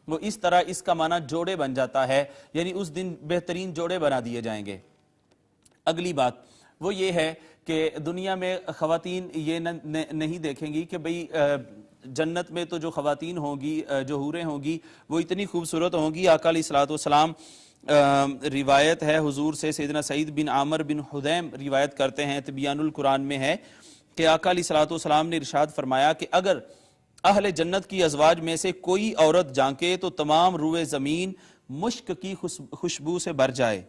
وہ اس طرح اس کا معنی جوڑے بن جاتا ہے، یعنی اس دن بہترین جوڑے بنا دیے جائیں گے۔ اگلی بات وہ یہ ہے کہ دنیا میں خواتین یہ نہیں دیکھیں گی کہ بھئی جنت میں تو جو خواتین ہوں گی، جو حوریں ہوں گی، وہ اتنی خوبصورت ہوں گی۔ آقا علیہ الصلوۃ والسلام روایت ہے حضور سے، سیدنا سعید بن عامر بن حدیم روایت کرتے ہیں، تبیان القرآن میں ہے کہ آقا علیہ الصلوۃ والسلام نے ارشاد فرمایا کہ اگر اہل جنت کی ازواج میں سے کوئی عورت جھانکے تو تمام روئے زمین مشک کی خوشبو سے بھر جائے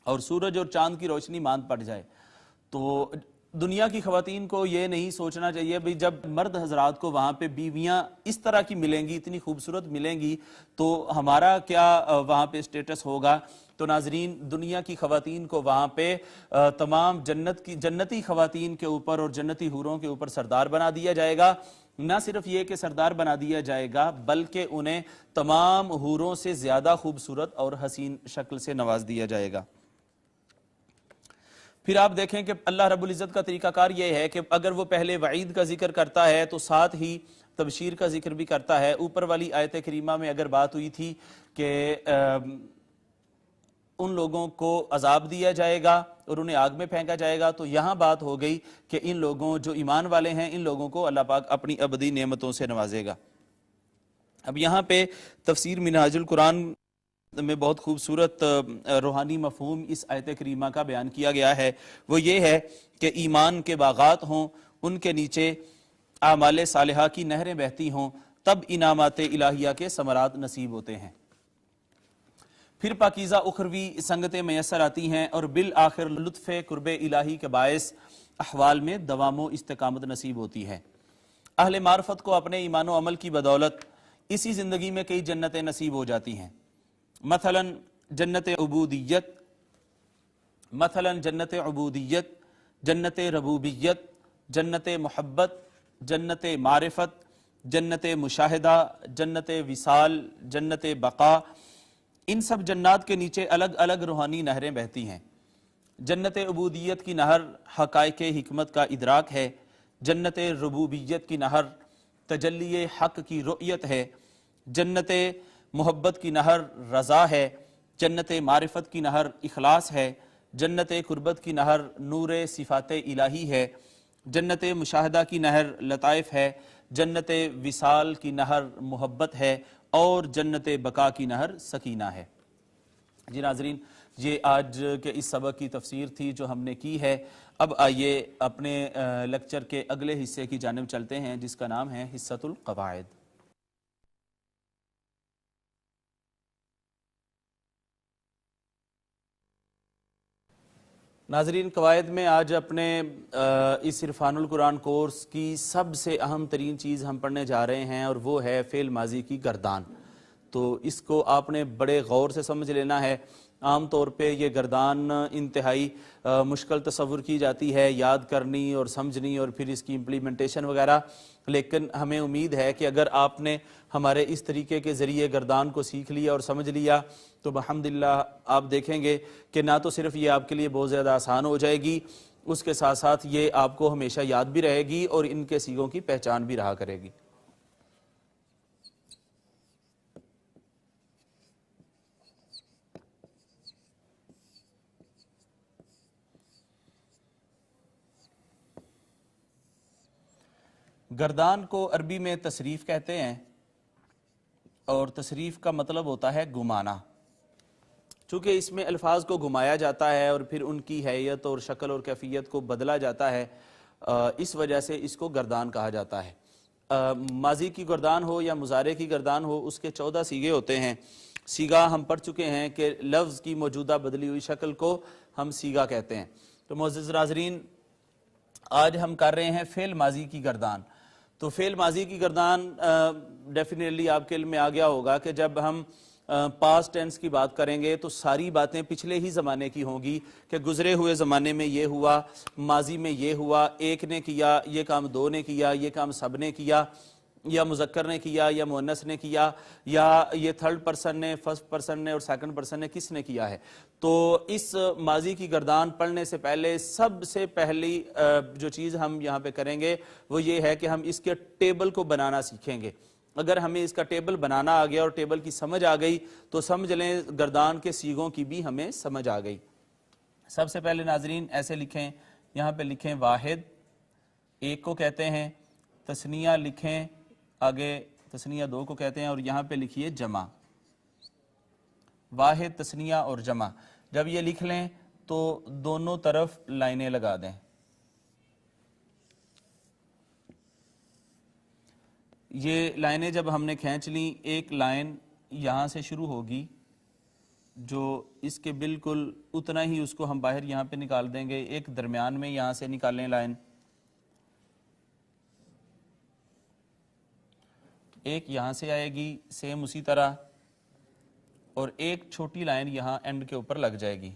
اور سورج اور چاند کی روشنی ماند پڑ جائے۔ تو دنیا کی خواتین کو یہ نہیں سوچنا چاہیے بھی جب مرد حضرات کو وہاں پہ بیویاں اس طرح کی ملیں گی، اتنی خوبصورت ملیں گی، تو ہمارا کیا وہاں پہ سٹیٹس ہوگا۔ تو ناظرین دنیا کی خواتین کو وہاں پہ تمام جنتی خواتین کے اوپر اور جنتی حوروں کے اوپر سردار بنا دیا جائے گا۔ نہ صرف یہ کہ سردار بنا دیا جائے گا بلکہ انہیں تمام حوروں سے زیادہ خوبصورت اور حسین شکل سے نواز دیا جائے گا۔ پھر آپ دیکھیں کہ اللہ رب العزت کا طریقہ کار یہ ہے کہ اگر وہ پہلے وعید کا ذکر کرتا ہے تو ساتھ ہی تبشیر کا ذکر بھی کرتا ہے۔ اوپر والی آیت کریمہ میں اگر بات ہوئی تھی کہ ان لوگوں کو عذاب دیا جائے گا اور انہیں آگ میں پھینکا جائے گا، تو یہاں بات ہو گئی کہ ان لوگوں جو ایمان والے ہیں ان لوگوں کو اللہ پاک اپنی ابدی نعمتوں سے نوازے گا۔ اب یہاں پہ تفسیر منہاج القرآن میں بہت خوبصورت روحانی مفہوم اس آیت کریمہ کا بیان کیا گیا ہے، وہ یہ ہے کہ ایمان کے باغات ہوں، ان کے نیچے اعمال صالحہ کی نہریں بہتی ہوں، تب انعامات الہیہ کے ثمرات نصیب ہوتے ہیں۔ پھر پاکیزہ اخروی سنگتیں میسر آتی ہیں اور بالآخر لطف قرب الہی کے باعث احوال میں دوام و استقامت نصیب ہوتی ہے۔ اہل معرفت کو اپنے ایمان و عمل کی بدولت اسی زندگی میں کئی جنتیں نصیب ہو جاتی ہیں، مثلا جنت عبودیت، جنت ربوبیت، جنت محبت، جنت معرفت، جنت مشاہدہ، جنت وصال، جنت بقا۔ ان سب جنات کے نیچے الگ الگ روحانی نہریں بہتی ہیں۔ جنت عبودیت کی نہر حقائق حکمت کا ادراک ہے، جنت ربوبیت کی نہر تجلی حق کی رؤیت ہے، جنت محبت کی نہر رضا ہے، جنت معرفت کی نہر اخلاص ہے، جنت قربت کی نہر نور صفات الہی ہے، جنت مشاہدہ کی نہر لطائف ہے، جنت وصال کی نہر محبت ہے اور جنت بقا کی نہر سکینہ ہے۔ جی ناظرین، یہ آج کے اس سبق کی تفسیر تھی جو ہم نے کی ہے۔ اب آئیے اپنے لیکچر کے اگلے حصے کی جانب چلتے ہیں جس کا نام ہے حصۃ القواعد۔ ناظرین، قواعد میں آج اپنے اس عرفان القرآن کورس کی سب سے اہم ترین چیز ہم پڑھنے جا رہے ہیں، اور وہ ہے فعل ماضی کی گردان۔ تو اس کو آپ نے بڑے غور سے سمجھ لینا ہے۔ عام طور پہ یہ گردان انتہائی مشکل تصور کی جاتی ہے، یاد کرنی اور سمجھنی اور پھر اس کی امپلیمنٹیشن وغیرہ، لیکن ہمیں امید ہے کہ اگر آپ نے ہمارے اس طریقے کے ذریعے گردان کو سیکھ لیا اور سمجھ لیا تو بحمداللہ آپ دیکھیں گے کہ نہ تو صرف یہ آپ کے لیے بہت زیادہ آسان ہو جائے گی، اس کے ساتھ ساتھ یہ آپ کو ہمیشہ یاد بھی رہے گی اور ان کے صیغوں کی پہچان بھی رہا کرے گی۔ گردان کو عربی میں تصریف کہتے ہیں، اور تصریف کا مطلب ہوتا ہے گھمانا۔ چونکہ اس میں الفاظ کو گھمایا جاتا ہے اور پھر ان کی حیت اور شکل اور کیفیت کو بدلا جاتا ہے، اس وجہ سے اس کو گردان کہا جاتا ہے۔ ماضی کی گردان ہو یا مضارع کی گردان ہو، اس کے 14 صیغے ہوتے ہیں۔ صیغہ ہم پڑھ چکے ہیں کہ لفظ کی موجودہ بدلی ہوئی شکل کو ہم صیغہ کہتے ہیں۔ تو معزز ناظرین، آج ہم کر رہے ہیں فعل ماضی کی گردان۔ تو فعل ماضی کی گردان ڈیفینیٹلی آپ کے علم میں آ گیا ہوگا کہ جب ہم پاسٹ ٹینس کی بات کریں گے تو ساری باتیں پچھلے ہی زمانے کی ہوں گی، کہ گزرے ہوئے زمانے میں یہ ہوا، ماضی میں یہ ہوا، ایک نے کیا یہ کام، دو نے کیا یہ کام، سب نے کیا، یا مذکر نے کیا یا مؤنث نے کیا، یا یہ تھرڈ پرسن نے، فرسٹ پرسن نے اور سیکنڈ پرسن نے کس نے کیا ہے۔ تو اس ماضی کی گردان پڑھنے سے پہلے سب سے پہلی جو چیز ہم یہاں پہ کریں گے وہ یہ ہے کہ ہم اس کے ٹیبل کو بنانا سیکھیں گے۔ اگر ہمیں اس کا ٹیبل بنانا آ گیا اور ٹیبل کی سمجھ آ گئی تو سمجھ لیں گردان کے صیغوں کی بھی ہمیں سمجھ آ گئی۔ سب سے پہلے ناظرین ایسے لکھیں، یہاں پہ لکھیں واحد، ایک کو کہتے ہیں، تثنیہ لکھیں، آگے تثنیہ دو کو کہتے ہیں، اور یہاں پہ لکھیے جمع، واحد، تثنیہ اور جمع۔ جب یہ لکھ لیں تو دونوں طرف لائنیں لگا دیں۔ یہ لائنیں جب ہم نے کھینچ لیں، ایک لائن یہاں سے شروع ہوگی جو اس کے بالکل اتنا ہی اس کو ہم باہر یہاں پہ نکال دیں گے، ایک درمیان میں یہاں سے نکالیں لائن، ایک یہاں سے آئے گی سیم اسی طرح، اور ایک چھوٹی لائن یہاں اینڈ کے اوپر لگ جائے گی،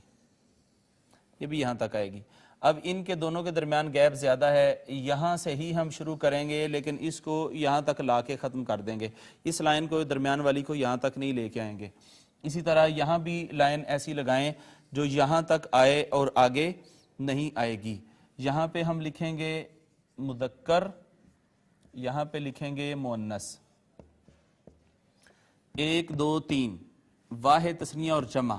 یہ بھی یہاں تک آئے گی۔ اب ان کے دونوں کے درمیان گیپ زیادہ ہے، یہاں سے ہی ہم شروع کریں گے لیکن اس کو یہاں تک لا کے ختم کر دیں گے، اس لائن کو درمیان والی کو یہاں تک نہیں لے کے آئیں گے۔ اسی طرح یہاں بھی لائن ایسی لگائیں جو یہاں تک آئے اور آگے نہیں آئے گی۔ یہاں پہ ہم لکھیں گے مذکر، یہاں پہ لکھیں گے مؤنث، 1 2 3 واحد، تثنیہ اور جمع،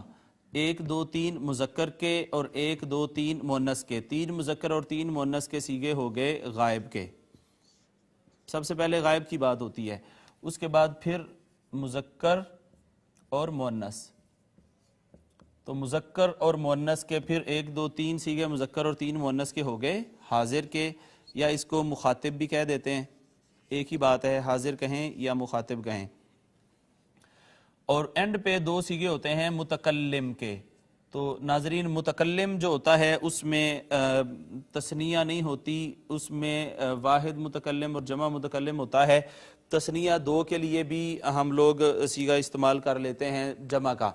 1 2 3 مذکر کے اور 1 2 3 مؤنث کے، 3 مذکر اور 3 مؤنث کے صیغے ہو گئے غائب کے۔ سب سے پہلے غائب کی بات ہوتی ہے، اس کے بعد پھر مذکر اور مؤنث۔ تو مذکر اور مؤنث کے پھر 1 2 3 صیغے مذکر اور 3 مؤنث کے ہو گئے حاضر کے، یا اس کو مخاطب بھی کہہ دیتے ہیں، ایک ہی بات ہے، حاضر کہیں یا مخاطب کہیں۔ اور اینڈ پہ 2 صیغے ہوتے ہیں متکلم کے۔ تو ناظرین متکلم جو ہوتا ہے اس میں تثنیہ نہیں ہوتی، اس میں واحد متکلم اور جمع متکلم ہوتا ہے۔ تثنیہ 2 کے لیے بھی ہم لوگ صیغہ استعمال کر لیتے ہیں جمع کا۔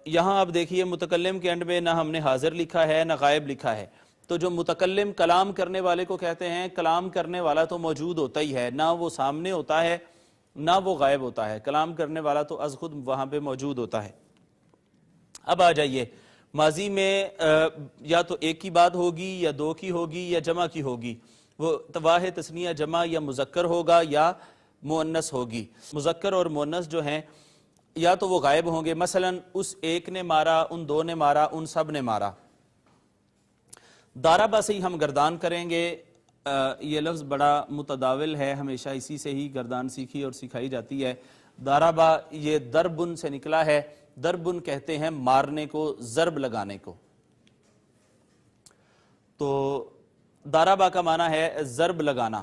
یہاں آپ دیکھیے متکلم کے اینڈ میں نہ ہم نے حاضر لکھا ہے نہ غائب لکھا ہے۔ تو جو متکلم کلام کرنے والے کو کہتے ہیں، کلام کرنے والا تو موجود ہوتا ہی ہے، نہ وہ سامنے ہوتا ہے نہ وہ غائب ہوتا ہے، کلام کرنے والا تو از خود وہاں پہ موجود ہوتا ہے۔ اب آ جائیے، ماضی میں یا تو ایک کی بات ہوگی یا 2 کی ہوگی یا جمع کی ہوگی، وہ واحد، تثنیہ، جمع یا مذکر ہوگا یا مؤنث ہوگی۔ مذکر اور مؤنث جو ہیں یا تو وہ غائب ہوں گے، مثلا اس ایک نے مارا، ان 2 نے مارا، ان سب نے مارا۔ دارابا سے ہی ہم گردان کریں گے، یہ لفظ بڑا متداول ہے، ہمیشہ اسی سے ہی گردان سیکھی اور سکھائی جاتی ہے۔ دارابا یہ دربن سے نکلا ہے، دربن کہتے ہیں مارنے کو، ضرب لگانے کو۔ تو دارابا کا معنی ہے ضرب لگانا،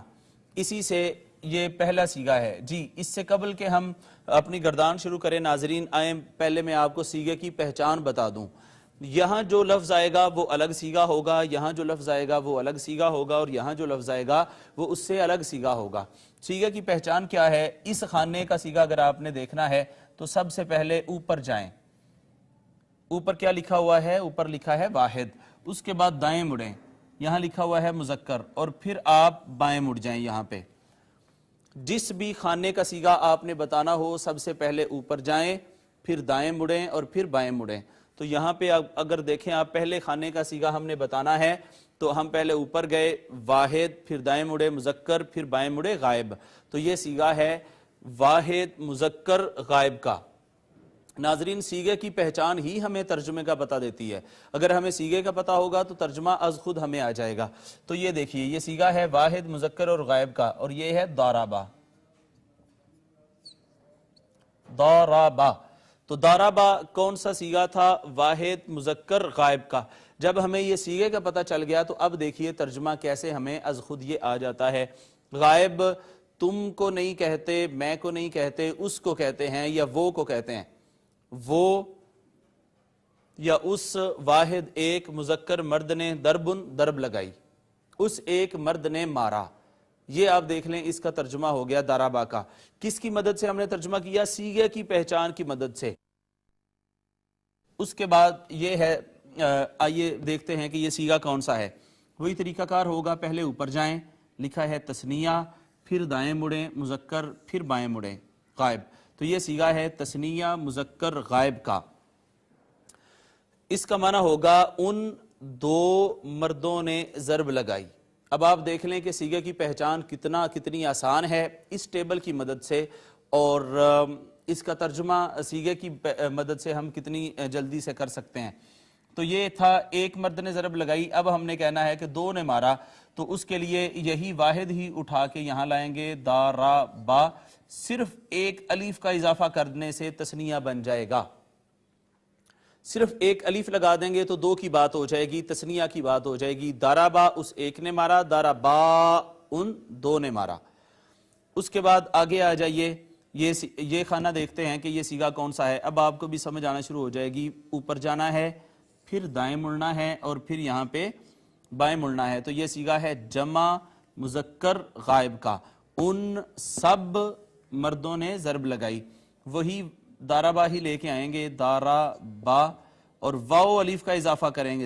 اسی سے یہ پہلا سیغہ ہے۔ جی اس سے قبل کہ ہم اپنی گردان شروع کریں ناظرین، آئیں پہلے میں آپ کو سیغے کی پہچان بتا دوں۔ یہاں جو لفظ آئے گا وہ الگ سیغہ ہوگا، یہاں جو لفظ آئے گا وہ الگ سیغہ ہوگا، اور یہاں جو لفظ آئے گا وہ اس سے الگ سیغہ ہوگا۔ سیغے کی پہچان کیا ہے؟ اس خانے کا سیغہ اگر آپ نے دیکھنا ہے تو سب سے پہلے اوپر جائیں، اوپر کیا لکھا ہوا ہے؟ اوپر لکھا ہے واحد، اس کے بعد دائیں مڑیں، یہاں لکھا ہوا ہے مذکر، اور پھر آپ بائیں مڑ جائیں۔ یہاں پہ جس بھی خانے کا سیغہ آپ نے بتانا ہو سب سے پہلے اوپر جائیں، پھر دائیں مڑیں اور پھر بائیں مڑیں۔ تو یہاں پہ اگر دیکھیں آپ، پہلے خانے کا سیغہ ہم نے بتانا ہے تو ہم پہلے اوپر گئے واحد، پھر دائیں مڑے مذکر، پھر بائیں مڑے غائب۔ تو یہ سیغہ ہے واحد مذکر غائب کا۔ ناظرین سیغے کی پہچان ہی ہمیں ترجمے کا پتہ دیتی ہے، اگر ہمیں سیغے کا پتہ ہوگا تو ترجمہ از خود ہمیں آ جائے گا۔ تو یہ دیکھیے یہ سیغہ ہے واحد مذکر اور غائب کا، اور یہ ہے دارابا، دارابا۔ تو دارابا کون سا سیغہ تھا؟ واحد مذکر غائب کا۔ جب ہمیں یہ سیغے کا پتہ چل گیا تو اب دیکھیے ترجمہ کیسے ہمیں از خود یہ آ جاتا ہے۔ غائب تم کو نہیں کہتے، میں کو نہیں کہتے، اس کو کہتے ہیں یا وہ کو کہتے ہیں۔ وہ یا اس واحد ایک مذکر مرد نے دربن درب لگائی، اس ایک مرد نے مارا۔ یہ آپ دیکھ لیں اس کا ترجمہ ہو گیا دارابا کا۔ کس کی مدد سے ہم نے ترجمہ کیا؟ سیغے کی پہچان کی مدد سے۔ اس کے بعد یہ ہے، آئیے دیکھتے ہیں کہ یہ سیغہ کون سا ہے۔ وہی طریقہ کار ہوگا، پہلے اوپر جائیں، لکھا ہے تثنیہ، پھر دائیں مڑیں مذکر، پھر بائیں مڑیں غائب۔ تو یہ سیغہ ہے تثنیہ مذکر غائب کا۔ اس کا معنی ہوگا ان دو مردوں نے ضرب لگائی۔ اب آپ دیکھ لیں کہ سیغے کی پہچان کتنی آسان ہے اس ٹیبل کی مدد سے، اور اس کا ترجمہ سیغے کی مدد سے ہم کتنی جلدی سے کر سکتے ہیں۔ تو یہ تھا ایک مرد نے ضرب لگائی، اب ہم نے کہنا ہے کہ دو نے مارا، تو اس کے لیے یہی واحد ہی اٹھا کے یہاں لائیں گے دارابا، صرف ایک الف کا اضافہ کرنے سے تثنیہ بن جائے گا۔ صرف ایک الف لگا دیں گے تو دو کی بات ہو جائے گی، تثنیہ کی بات ہو جائے گی۔ دارابا اس ایک نے مارا، دارابا ان دو نے مارا۔ اس کے بعد آگے آ جائیے، یہ خانہ دیکھتے ہیں کہ یہ سیغہ کون سا ہے۔ اب آپ کو بھی سمجھ آنا شروع ہو جائے گی۔ اوپر جانا ہے، پھر دائیں مڑنا ہے، اور پھر یہاں پہ بائیں مڑنا ہے۔ تو یہ سیغہ ہے جمع مذکر غائب کا، ان سب مردوں نے ضرب لگائی۔ وہی دارابا ہی لے کے آئیں گے، دارابا، اور واو الف کا اضافہ کریں گے،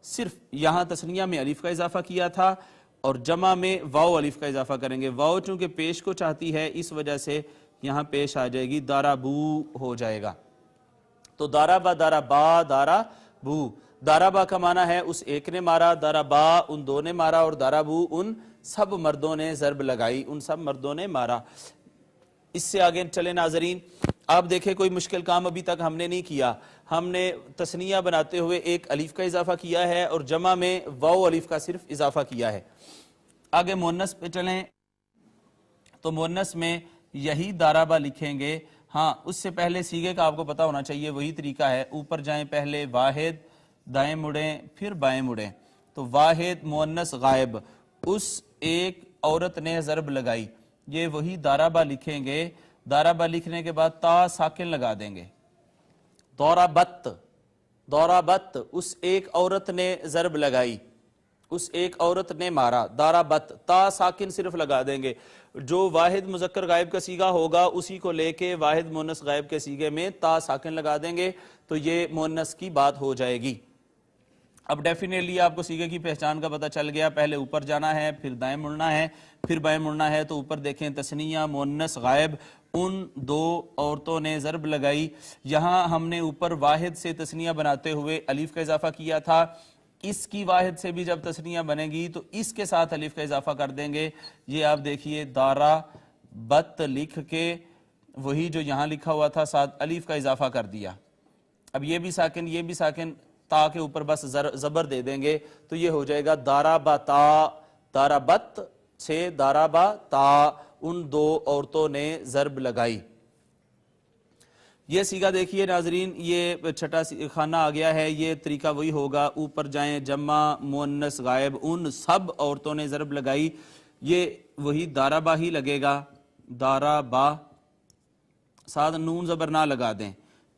صرف یہاں تثنیہ میں الف کا اضافہ کیا تھا اور جمع میں واو الف کا اضافہ کریں گے۔ واو چونکہ پیش کو چاہتی ہے اس وجہ سے یہاں پیش آ جائے گی، دارابو ہو جائے گا۔ تو دارابا، دارابا، دارابو۔ دارابا کا معنی ہے اس ایک نے مارا، دارابا ان دو نے مارا، اور دارابو ان سب مردوں نے ضرب لگائی، ان سب مردوں نے مارا۔ اس سے آگے چلے ناظرین، آپ دیکھیں کوئی مشکل کام ابھی تک ہم نے نہیں کیا۔ ہم نے تثنیہ بناتے ہوئے ایک الف کا اضافہ کیا ہے اور جمع میں واو الف کا صرف اضافہ کیا ہے۔ آگے مؤنث پہ چلیں تو مؤنث میں یہی دارابا لکھیں گے۔ ہاں اس سے پہلے سیغے کا آپ کو پتا ہونا چاہیے، وہی طریقہ ہے، اوپر جائیں، پہلے واحد، دائیں مڑیں، پھر بائیں مڑیں۔ تو واحد مؤنث غائب، اس ایک عورت نے ضرب لگائی، یہ وہی دارابا لکھیں گے۔ دارابا لکھنے کے بعد تا ساکن لگا دیں گے، دورابت، دورابت اس ایک عورت نے ضرب لگائی، اس ایک عورت نے مارا، دارابت، تا ساکن صرف لگا دیں گے۔ جو واحد مذکر غائب کا سیغہ ہوگا اسی کو لے کے واحد مؤنث غائب کے سیغے میں تا ساکن لگا دیں گے، تو یہ مؤنث کی بات ہو جائے گی۔ اب ڈیفینیٹلی آپ کو سیغے کی پہچان کا پتہ چل گیا، پہلے اوپر جانا ہے، پھر دائیں مڑنا ہے، پھر بائیں مڑنا ہے۔ تو اوپر دیکھیں تثنیہ مؤنث غائب، ان دو عورتوں نے ضرب لگائی۔ یہاں ہم نے اوپر واحد سے تثنیہ بناتے ہوئے الف کا اضافہ کیا تھا، اس کی واحد سے بھی جب تثنیہ بنے گی تو اس کے ساتھ الف کا اضافہ کر دیں گے۔ یہ آپ دیکھیے دارا بت لکھ کے وہی جو یہاں لکھا ہوا تھا ساتھ الف کا اضافہ کر دیا۔ اب یہ بھی ساکن، یہ بھی ساکن، تا کے اوپر بس زبر دے دیں گے تو یہ ہو جائے گا دارا باتا، داربت سے داربا تا ان دو عورتوں نے ضرب لگائی. یہ سیگا دیکھیے ناظرین، یہ چھٹا خانہ آ گیا ہے. یہ طریقہ وہی ہوگا، اوپر جائیں جمع مؤنث غائب ان سب عورتوں نے ضرب لگائی، یہ وہی داربا ہی لگے گا. داربا ساتھ نون زبر نہ لگا دیں.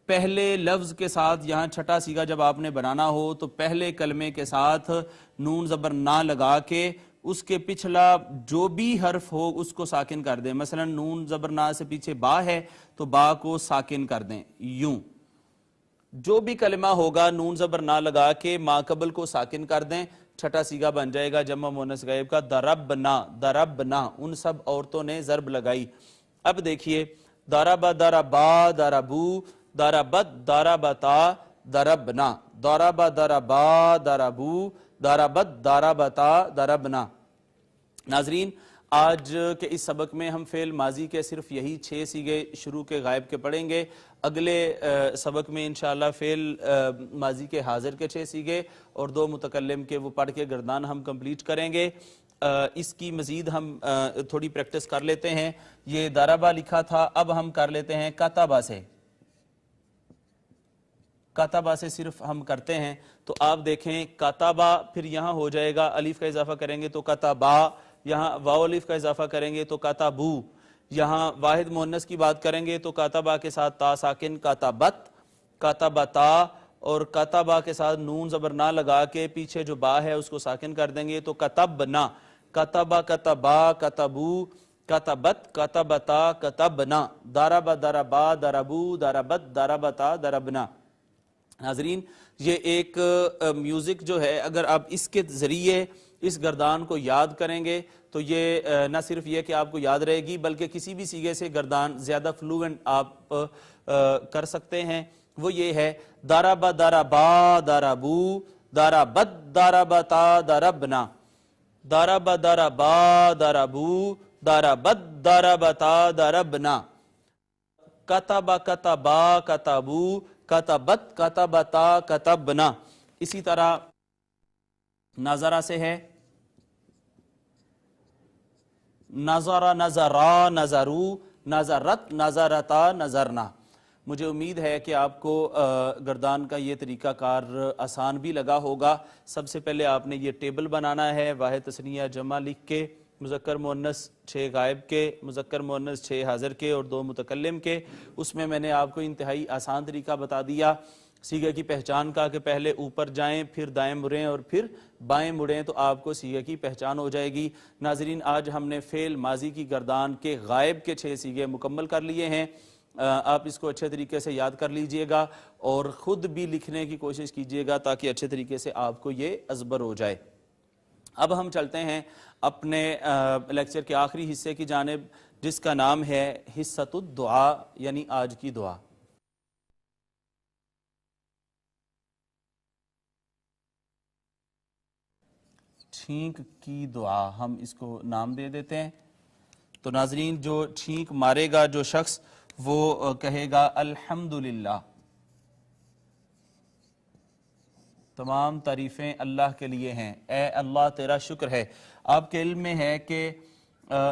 پہلے لفظ کے ساتھ یہاں چھٹا سیگا جب آپ نے بنانا ہو تو پہلے کلمے کے ساتھ نون زبر نہ لگا کے اس کے پچھلا جو بھی حرف ہو اس کو ساکن کر دیں. مثلا نون زبر نہ سے پیچھے با ہے تو با کو ساکن کر دیں. یوں جو بھی کلمہ ہوگا نون زبر نہ لگا کے ما قبل کو ساکن کر دیں، چھٹا سیگا بن جائے گا جمع مؤنث غائب کا. دربنا دربنا ان سب عورتوں نے ضرب لگائی. اب دیکھیے داربا داربا داربو داربت داربتا دربنا داربا داربا داربو داربت داربتا دربنا. ناظرین آج کے اس سبق میں ہم فعل ماضی کے صرف یہی 6 سیگے شروع کے غائب کے پڑھیں گے. اگلے سبق میں انشاءاللہ فعل ماضی کے حاضر کے 6 سیگے اور 2 متکلم کے وہ پڑھ کے گردان ہم کمپلیٹ کریں گے. اس کی مزید ہم تھوڑی پریکٹس کر لیتے ہیں. یہ داربا لکھا تھا، اب ہم کر لیتے ہیں کاتبا سے. کاتبا سے صرف ہم کرتے ہیں تو آپ دیکھیں کاتبا پھر یہاں ہو جائے گا، الف کا اضافہ کریں گے تو کاتبا، یہاں واو الف کا اضافہ کریں گے تو کاتبو، یہاں واحد مؤنث کی بات کریں گے تو کاتبا کے ساتھ تا ساکن کاتبت کاتبتا، اور کاتبا کے ساتھ نون زبر نہ لگا کے پیچھے جو با ہے اس کو ساکن کر دیں گے تو کتبنا کتبا کتبا کتبو کتبت کتبتا کتبنا داربا داربا داربو داربت داربتا داربنا. ناظرین یہ ایک میوزک جو ہے اگر آپ اس کے ذریعے اس گردان کو یاد کریں گے تو یہ نہ صرف یہ کہ آپ کو یاد رہے گی بلکہ کسی بھی سیگے سے گردان زیادہ فلوئنٹ آپ کر سکتے ہیں. وہ یہ ہے داربا داربا داربو داربت داربتا داربنا داربا داربا داربو داربت داربتا داربنا کتبا کتبا کتبو کتبت کتبتا کتبنا. اسی طرح نظرہ سے ہے نظر نظرا نظرو نظرت نظرتا نظرنا. مجھے امید ہے کہ آپ کو گردان کا یہ طریقہ کار آسان بھی لگا ہوگا. سب سے پہلے آپ نے یہ ٹیبل بنانا ہے، واحد تثنیہ جمع لکھ کے، مذکر مؤنث 6 غائب کے، مذکر مؤنث 6 حاضر کے اور 2 متکلم کے. اس میں نے آپ کو انتہائی آسان طریقہ بتا دیا سیگے کی پہچان کا کہ پہلے اوپر جائیں پھر دائیں مڑیں اور پھر بائیں مڑیں تو آپ کو سیگے کی پہچان ہو جائے گی. ناظرین آج ہم نے فعل ماضی کی گردان کے غائب کے 6 سیگے مکمل کر لیے ہیں. آپ اس کو اچھے طریقے سے یاد کر لیجئے گا اور خود بھی لکھنے کی کوشش کیجئے گا تاکہ اچھے طریقے سے آپ کو یہ ازبر ہو جائے. اب ہم چلتے ہیں اپنے لیکچر کے آخری حصے کی جانب جس کا نام ہے حصۃ الدعا یعنی آج کی دعا. چھینک کی دعا ہم اس کو نام دے دیتے ہیں. تو ناظرین جو چھینک مارے گا جو شخص وہ کہے گا الحمدللہ، تمام تعریفیں اللہ کے لیے ہیں، اے اللہ تیرا شکر ہے. آپ کے علم میں ہے کہ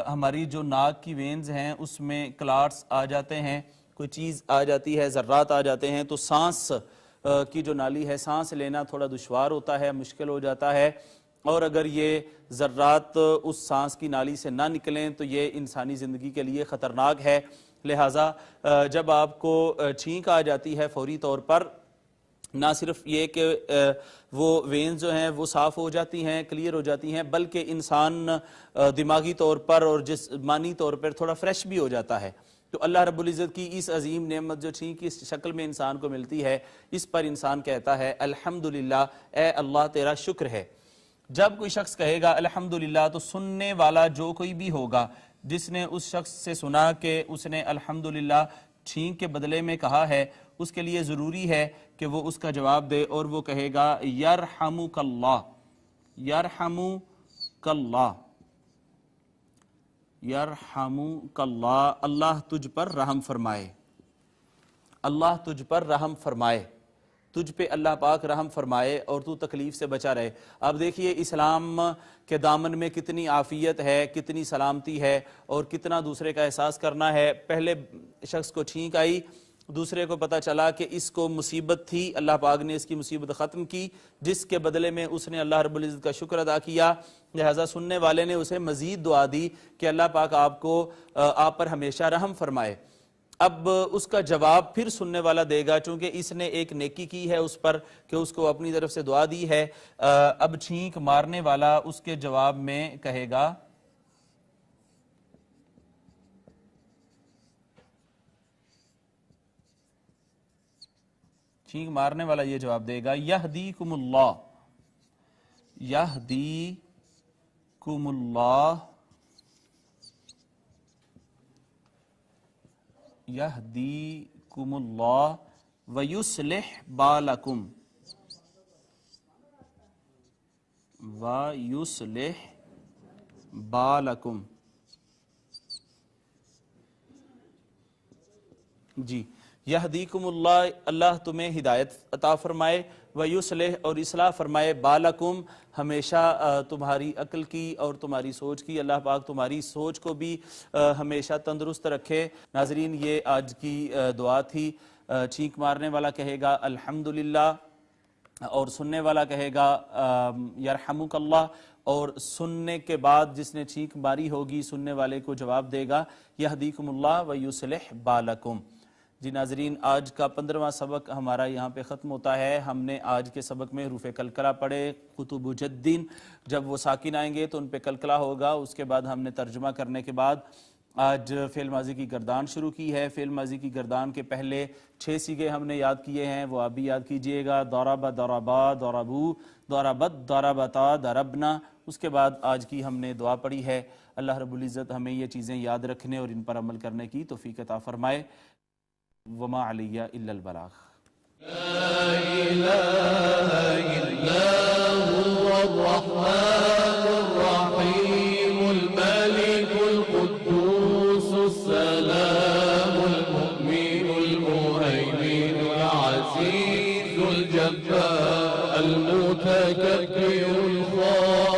ہماری جو ناک کی وینز ہیں اس میں کلاٹس آ جاتے ہیں، کوئی چیز آ جاتی ہے، ذرات آ جاتے ہیں تو سانس کی جو نالی ہے سانس لینا تھوڑا دشوار ہوتا ہے، مشکل ہو جاتا ہے. اور اگر یہ ذرات اس سانس کی نالی سے نہ نکلیں تو یہ انسانی زندگی کے لیے خطرناک ہے. لہٰذا جب آپ کو چھینک آ جاتی ہے فوری طور پر نہ صرف یہ کہ وہ وینز جو ہیں وہ صاف ہو جاتی ہیں، کلیئر ہو جاتی ہیں، بلکہ انسان دماغی طور پر اور جسمانی طور پر تھوڑا فریش بھی ہو جاتا ہے. تو اللہ رب العزت کی اس عظیم نعمت جو چھینک کی شکل میں انسان کو ملتی ہے اس پر انسان کہتا ہے الحمدللہ، اے اللہ تیرا شکر ہے. جب کوئی شخص کہے گا الحمدللہ تو سننے والا جو کوئی بھی ہوگا جس نے اس شخص سے سنا کہ اس نے الحمدللہ چھینک کے بدلے میں کہا ہے اس کے لیے ضروری ہے کہ وہ اس کا جواب دے اور وہ کہے گا یرحمک اللہ یرحمک اللہ یرحمک اللہ، اللہ تجھ پر رحم فرمائے، اللہ تجھ پر رحم فرمائے. تجھ پہ اللہ پاک رحم فرمائے اور تو تکلیف سے بچا رہے۔ اب دیکھیے اسلام کے دامن میں کتنی عافیت ہے، کتنی سلامتی ہے اور کتنا دوسرے کا احساس کرنا ہے۔ پہلے شخص کو چھینک آئی، دوسرے کو پتا چلا کہ اس کو مصیبت تھی، اللہ پاک نے اس کی مصیبت ختم کی، جس کے بدلے میں اس نے اللہ رب العزت کا شکر ادا کیا، لہذا سننے والے نے اسے مزید دعا دی کہ اللہ پاک آپ پر ہمیشہ رحم فرمائے۔ اب اس کا جواب پھر سننے والا دے گا، چونکہ اس نے ایک نیکی کی ہے اس پر کہ اس کو اپنی طرف سے دعا دی ہے۔ اب چھینک مارنے والا اس کے جواب میں کہے گا، چھینک مارنے والا یہ جواب دے گا، یہدیکم اللہ، یہدیکم اللہ، یہدیکم اللہ ویصلح بالکم، ویصلح بالکم۔ جی، یہدیکم اللہ، اللہ تمہیں ہدایت عطا فرمائے، ویصلح اور اصلاح فرمائے، بالکم ہمیشہ تمہاری عقل کی اور تمہاری سوچ کی، اللہ پاک تمہاری سوچ کو بھی ہمیشہ تندرست رکھے۔ ناظرین، یہ آج کی دعا تھی۔ چھینک مارنے والا کہے گا الحمدللہ، اور سننے والا کہے گا یرحمک اللہ، اور سننے کے بعد جس نے چھینک ماری ہوگی سننے والے کو جواب دے گا یہدیکم اللہ ویصلح بالکم۔ جی ناظرین، آج کا 15واں سبق ہمارا یہاں پہ ختم ہوتا ہے۔ ہم نے آج کے سبق میں حروف قلقلہ پڑھے، قطب جدین، جب وہ ساکن آئیں گے تو ان پہ قلقلہ ہوگا۔ اس کے بعد ہم نے ترجمہ کرنے کے بعد آج فعل ماضی کی گردان شروع کی ہے۔ فعل ماضی کی گردان کے پہلے 6 صیغے ہم نے یاد کیے ہیں، وہ آپ بھی یاد کیجئے گا۔ ضرب، ضربا، ضربو، ضربت، ضربتا، ضربنا۔ اس کے بعد آج کی ہم نے دعا پڑھی ہے۔ اللہ رب العزت ہمیں یہ چیزیں یاد رکھنے اور ان پر عمل کرنے کی توفیق عطا فرمائے۔ وما علی الا البلاغ۔ لا إله إلا هو الرحمن الرحيم الملك القدوس السلام المؤمن المهيمن العزيز الجبار المتكبر الخالق